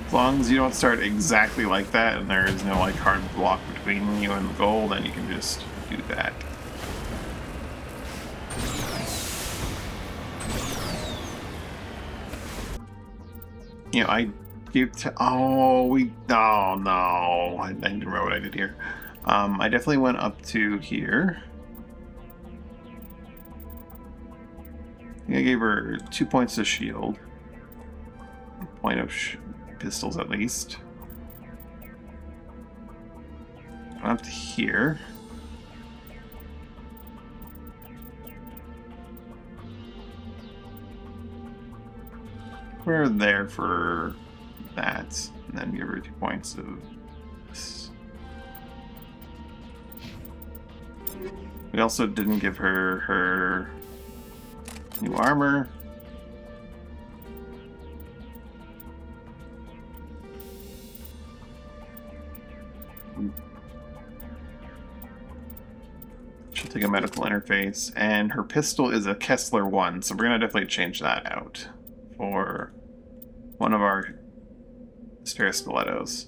As long as you don't start exactly like that and there is no like hard block between you and the goal, then you can just do that. You know, I give to oh no. I didn't remember what I did here. I definitely went up to here. I gave her 2 points of shield. A point of pistols at least. Up to here. We're there for that, and then give her 2 points of this. We also didn't give her her new armor. She'll take a medical interface, and her pistol is a Kessler 1, so we're gonna definitely change that out for one of our spare stilettos.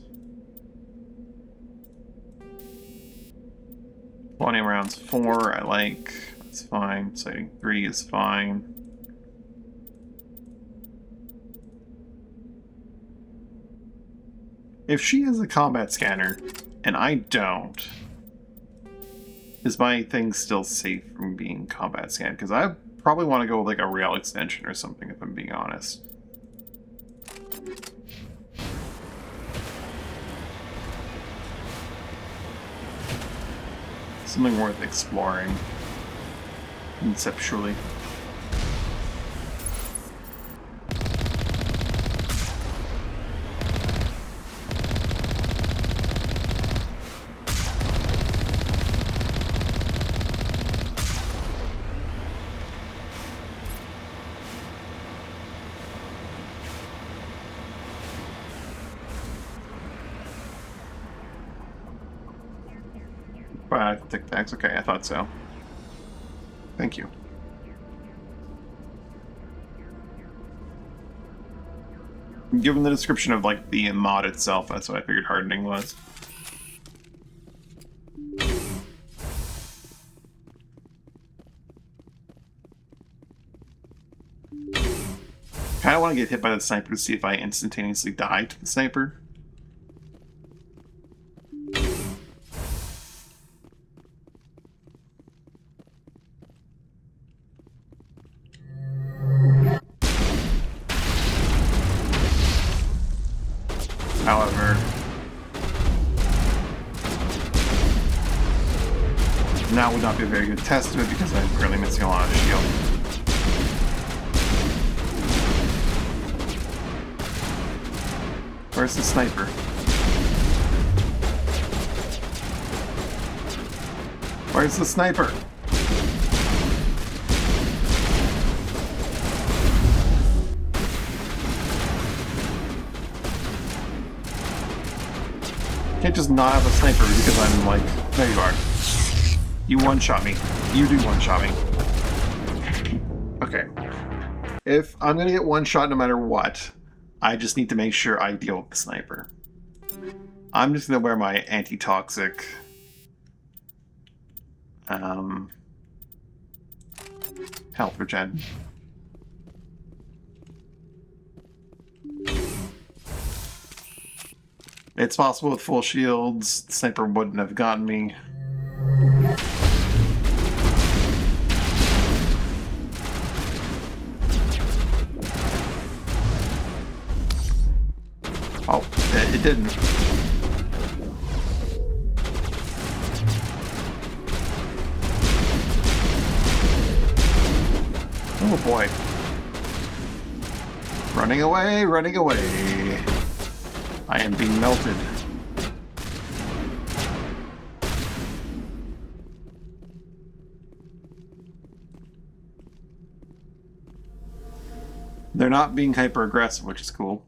20 rounds 4, I like. That's fine. Sighting 3 is fine. If she has a combat scanner, and I don't, is my thing still safe from being combat scanned? Because I probably want to go with like a rail extension or something, if I'm being honest. Something worth exploring conceptually. Tic Tacs, okay, I thought so. Thank you. Given the description of like the mod itself, that's what I figured hardening was. Kinda want to get hit by the sniper to see if I instantaneously die to the sniper. However, now would not be a very good test of it because I'm currently missing a lot of shield. Where's the sniper? Where's the sniper? Can't just not have a sniper because I'm like, there you are. You one-shot me. You do one-shot me. Okay. If I'm gonna get one-shot no matter what, I just need to make sure I deal with the sniper. I'm just gonna wear my anti-toxic health regen. It's possible with full shields, the sniper wouldn't have gotten me. Oh, it didn't. Oh boy. Running away, running away. I am being melted. They're not being hyper aggressive, which is cool.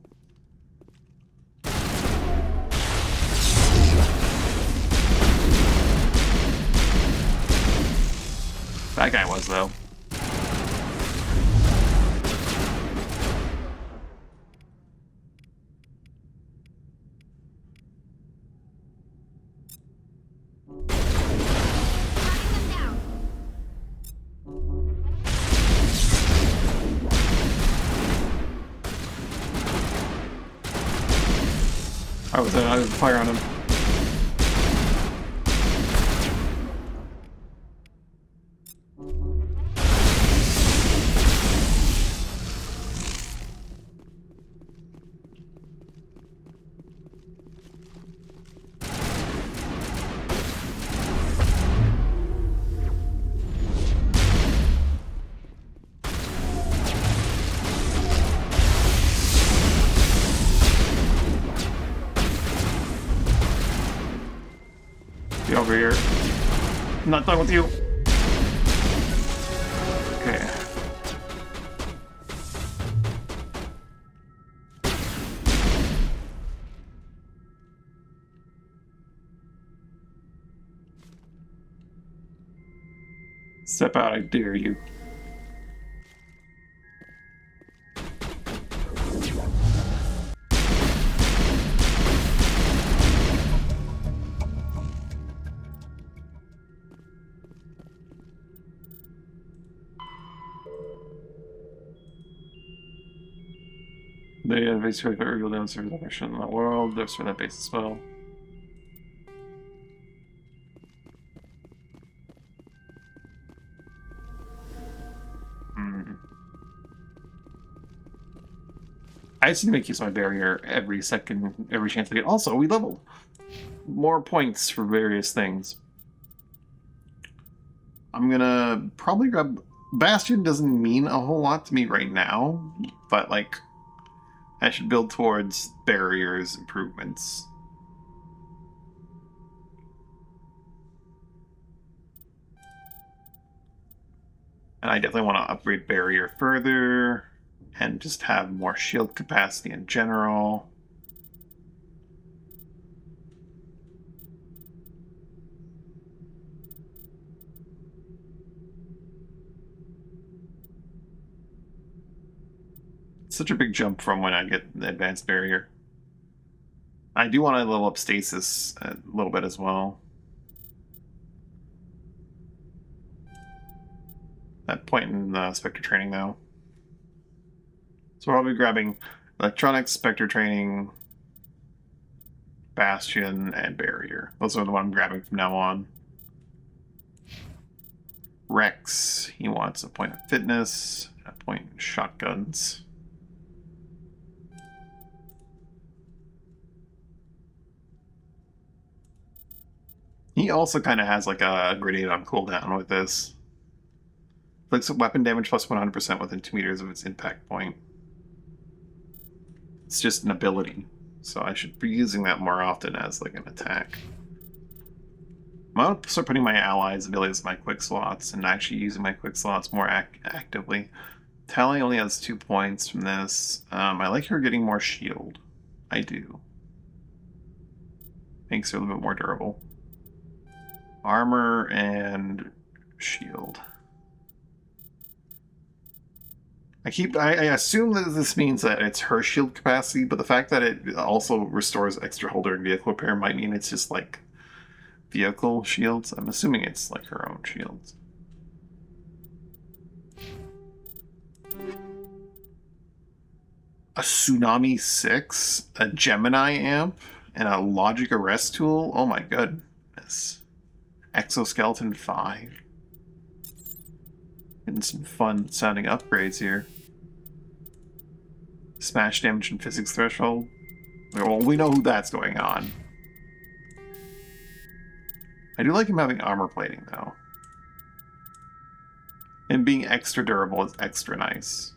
That guy was, though. I was fire on him. Get over here. I'm not done with you. Okay. Step out, I dare you. They have basically for real downstairs operation in the world. There's for that base as well. I just need to make use of my barrier every second, every chance I get. Also, we leveled more points for various things. I'm gonna probably grab... Bastion doesn't mean a whole lot to me right now, but like, I should build towards barriers improvements. And I definitely want to upgrade barrier further and just have more shield capacity in general. It's such a big jump from when I get the advanced barrier. I do want to level up stasis a little bit as well. That point in Spectre training now. So I'll be grabbing electronics, Spectre training, Bastion, and barrier. Those are the ones I'm grabbing from now on. Rex, he wants a point of fitness, a point in shotguns. He also kind of has like a grenade on cooldown with this. Inflicts weapon damage plus 100% within 2 meters of its impact point. It's just an ability, so I should be using that more often as like an attack. I'm going to start putting my allies' abilities in my quick slots and actually using my quick slots more actively. Tally only has 2 points from this. I like her getting more shield. I do. Makes her a little bit more durable. Armor and shield. I assume that this means that it's her shield capacity, but the fact that it also restores extra holder and vehicle repair might mean it's just like vehicle shields. I'm assuming it's like her own shields. A Tsunami 6, a Gemini amp, and a Logic Arrest tool. Oh my goodness. Exoskeleton 5. Getting some fun sounding upgrades here. Smash damage and physics threshold. Well, we know who that's going on. I do like him having armor plating though. And being extra durable is extra nice.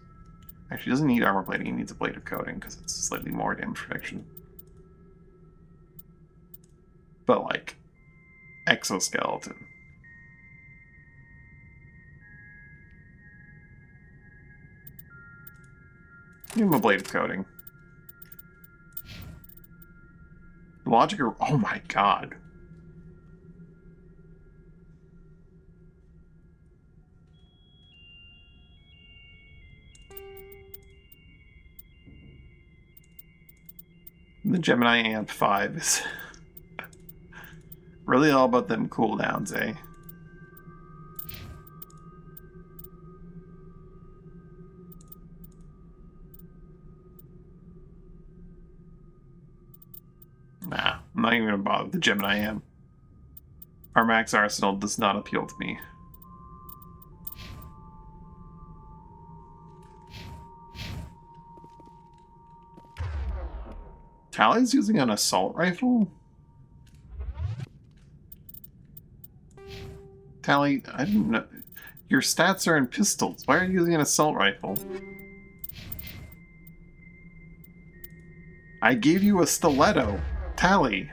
Actually, he doesn't need armor plating, he needs a blade of coating because it's slightly more damage reduction. But like, exoskeleton. Give him a blade of coating. Logic, oh my god. The Gemini Amp 5 is really all about them cooldowns, eh? Nah, I'm not even gonna bother with the Gemini Amp. Our max arsenal does not appeal to me. Tally's using an assault rifle? Tally, I didn't know. Your stats are in pistols. Why are you using an assault rifle? I gave you a stiletto. Tally.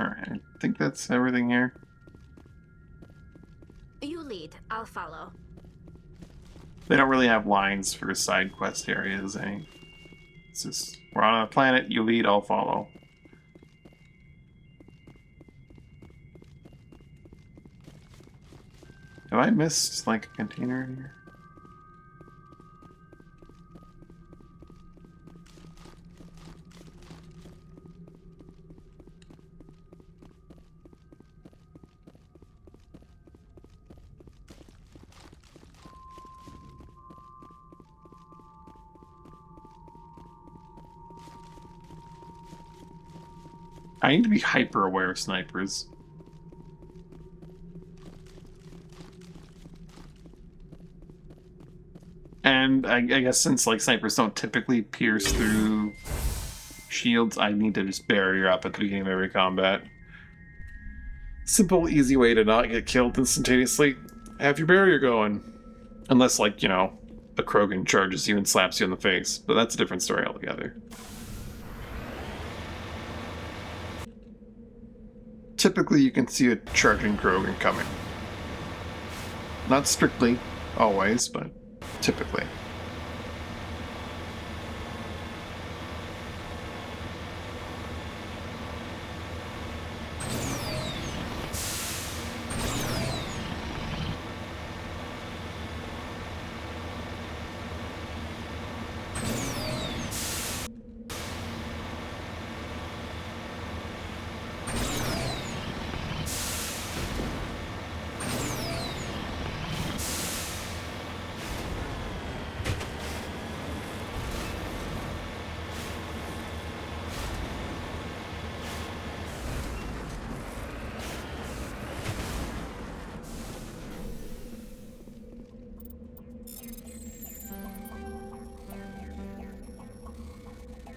Alright, I think that's everything here. You lead. I'll follow. They don't really have lines for side quest areas, eh? It's just, we're on a planet, you lead, I'll follow. Have I missed, like, a container here? I need to be hyper aware of snipers. And I guess since like snipers don't typically pierce through shields, I need to just barrier up at the beginning of every combat. Simple, easy way to not get killed instantaneously. Have your barrier going. Unless, like, you know, a Krogan charges you and slaps you in the face. But that's a different story altogether. Typically, you can see a charging Krogan coming. Not strictly, always, but typically.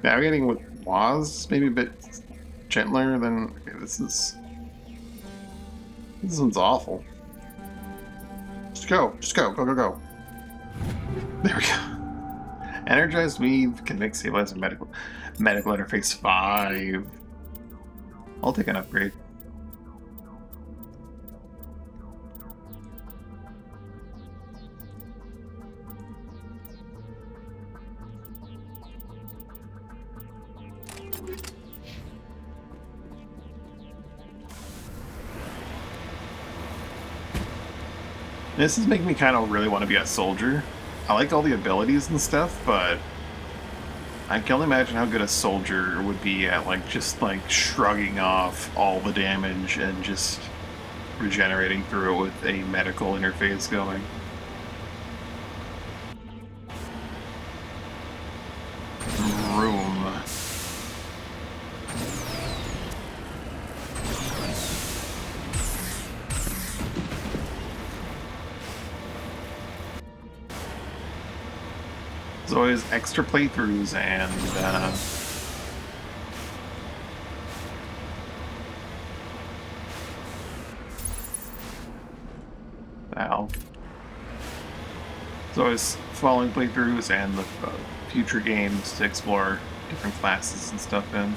Navigating with Waz, maybe a bit gentler than... Okay, this one's awful. Just go, go, go, go. There we go. Energized Weave can make stabilizing medical interface 5. I'll take an upgrade. This is making me kind of really want to be a soldier. I like all the abilities and stuff, but I can only imagine how good a soldier would be at like just like shrugging off all the damage and just regenerating through it with a medical interface going. Room. There's always extra playthroughs and There's always following playthroughs and the future games to explore different classes and stuff in.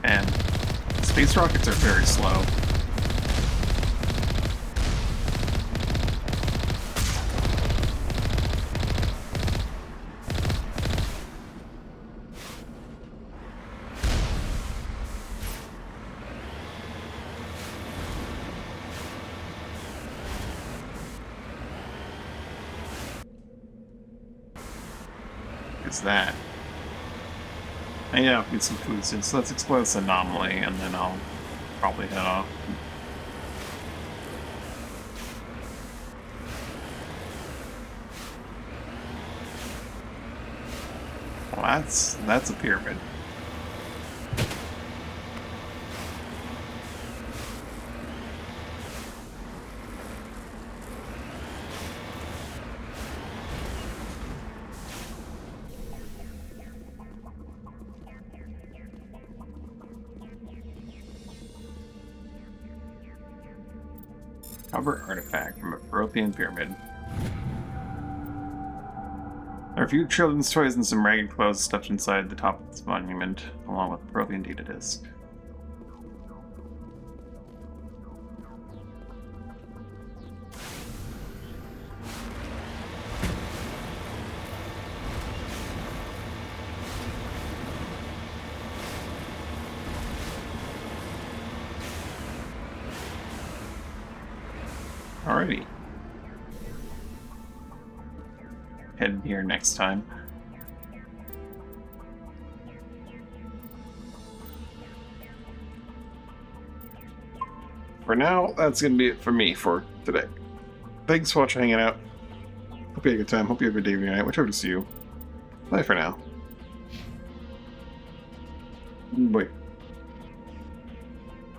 And space rockets are very slow. is that? And yeah, get some food soon. So let's explore this anomaly, and then I'll probably head off. Well, that's a pyramid. Cover artifact from a Prothean pyramid. There are a few children's toys and some ragged clothes stuffed inside the top of this monument, along with a Prothean data disk. Alrighty. Head here next time. For now, that's gonna be it for me for today. Thanks for watching, hanging out. Hope you had a good time. Hope you have a good day or night, whichever to see you. Bye for now. Wait.